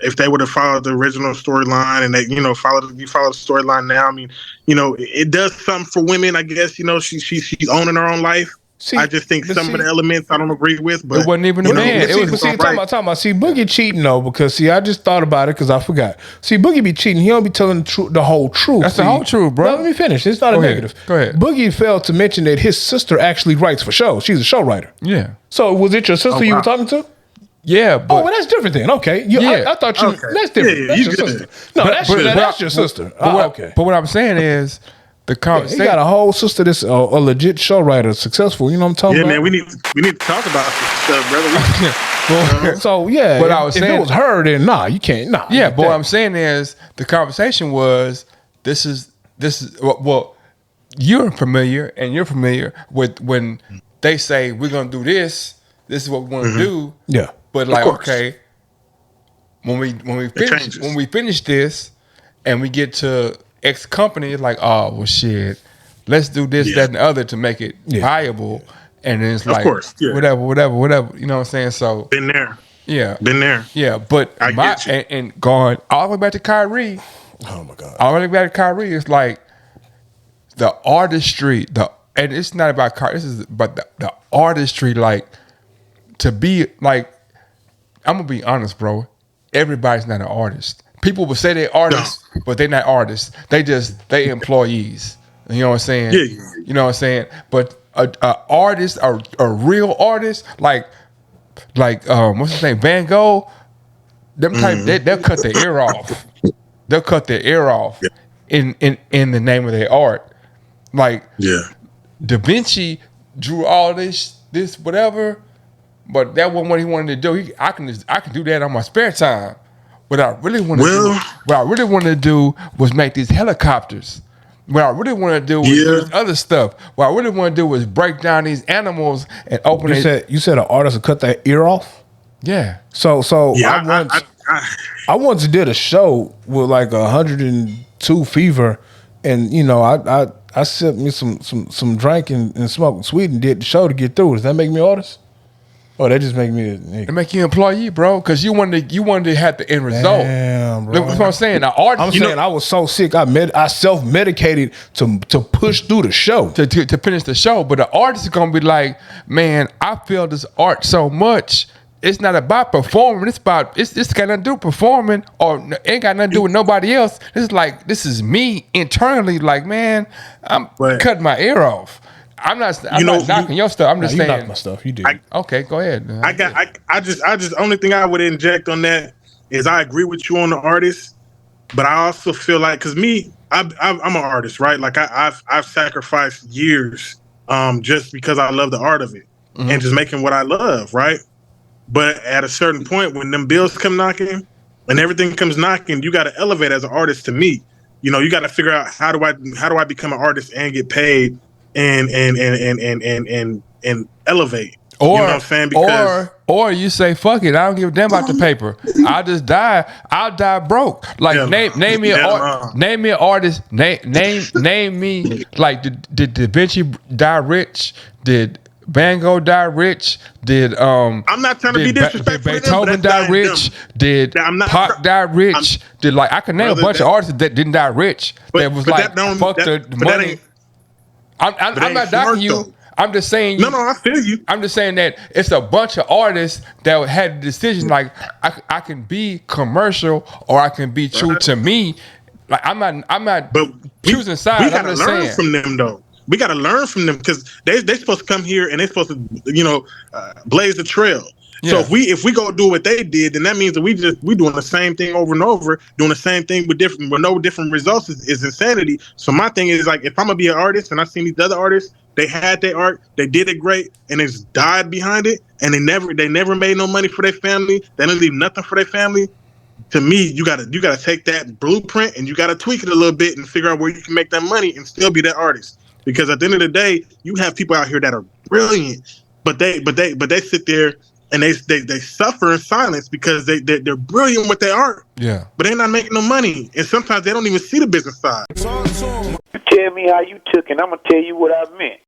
if they would have followed the original storyline and they, follow the storyline now, I mean, it does something for women, I guess, she's owning her own life. See, I just think some of the elements I don't agree with, but it wasn't even a man. Talking about. See, Boogie cheating though, because I just thought about it because I forgot. See, Boogie be cheating. He don't be telling the whole truth. That's the whole truth, bro. No, let me finish. It's not a negative. Go ahead. Boogie failed to mention that his sister actually writes for shows. She's a show writer. Yeah. So was it your sister you were talking to? Yeah, but well, that's different then. Okay, I thought you. Okay. That's different. Yeah, that's your sister. No, that's your sister. Okay. But what I'm saying is, the conversation. He got a whole sister that's a legit show writer, successful. You know what I'm talking about? Yeah, man, we need to talk about this stuff, brother. So yeah, what I was saying, if it was her, then you can't. Yeah, but what I'm saying is the conversation was this is well, you're familiar with when they say we're gonna do this. This is what we want to do. Yeah, but okay, when we finish this and we get to X company, like, oh well, shit, let's do this, that, and the other to make it viable, and then it's like, whatever. You know what I'm saying? So been there, been there, But and going all the way back to Kyrie. Oh my God, all the way back to Kyrie is like the artistry, and it's not about Kyrie. This is about the artistry, like to be like. I'm gonna be honest, bro. Everybody's not an artist. People will say they're artists, but they're not artists. They employees. You know what I'm saying? Yeah. You know what I'm saying? But a artist, a real artist, like what's his name, Van Gogh. Them type, they'll cut their ear off. They'll cut their ear off in the name of their art. Like Da Vinci drew all this whatever, but that wasn't what he wanted to do. I can do that on my spare time. What I really wanted to do was make these helicopters What I really want to do is other stuff. What I really want to do is break down these animals and open it. You said an artist would cut their ear off? Yeah. So I once did a show with like 102 fever, and I sipped me some drink and smoked sweet and did the show to get through. Does that make me artist? Oh, that just make me a nigga. It make you employee, bro, because you wanted to have the end result. Damn, bro. Look what I'm saying. Now, artist, I was so sick. I self-medicated to push through the show. To finish the show. But the artist is gonna be like, man, I feel this art so much. It's not about performing. It's got nothing to do with performing, or ain't got nothing to do with nobody else. This is me internally. Like, man, I'm cutting my ear off. I'm not knocking your stuff. I'm just saying. You knocked my stuff. You did. Okay, go ahead. I just only thing I would inject on that is I agree with you on the artist, but I also feel like, because me, I'm an artist, right? Like I've sacrificed years just because I love the art of it and just making what I love, right? But at a certain point, when them bills come knocking and everything comes knocking, you got to elevate as an artist. To me, you got to figure out how do I become an artist and get paid and elevate. Or, you know what I'm saying? Because or you say, fuck it, I don't give a damn about the paper. I'll just die. I'll die broke. Like name me an artist. Name me, like, did Da Vinci die rich? Did Van Gogh die rich? Did I'm not trying to be disrespectful. Did Beethoven die rich? Did Pac die rich? Did, like, I can name a bunch of artists that didn't die rich. That was like, fuck the money. I'm not knocking you. I'm just saying. No, I feel you. I'm just saying that it's a bunch of artists that had the decision, like, I can be commercial or I can be true to me. Like, I'm not choosing sides. We gotta learn from them, though. We gotta learn from them, because they supposed to come here and they supposed to blaze the trail. Yeah. So if we go do what they did, then that means that we doing the same thing over and over, doing the same thing with no different results is insanity. So my thing is, like, if I'm gonna be an artist and I seen these other artists, they had their art, they did it great, and they just died behind it, and they never made no money for their family. They didn't leave nothing for their family. To me, you gotta take that blueprint and you gotta tweak it a little bit and figure out where you can make that money and still be that artist. Because at the end of the day, you have people out here that are brilliant, but they sit there and they suffer in silence because they're brilliant with their art. Yeah. But they're not making no money, and sometimes they don't even see the business side. You tell me how you took, and I'm gonna tell you what I meant.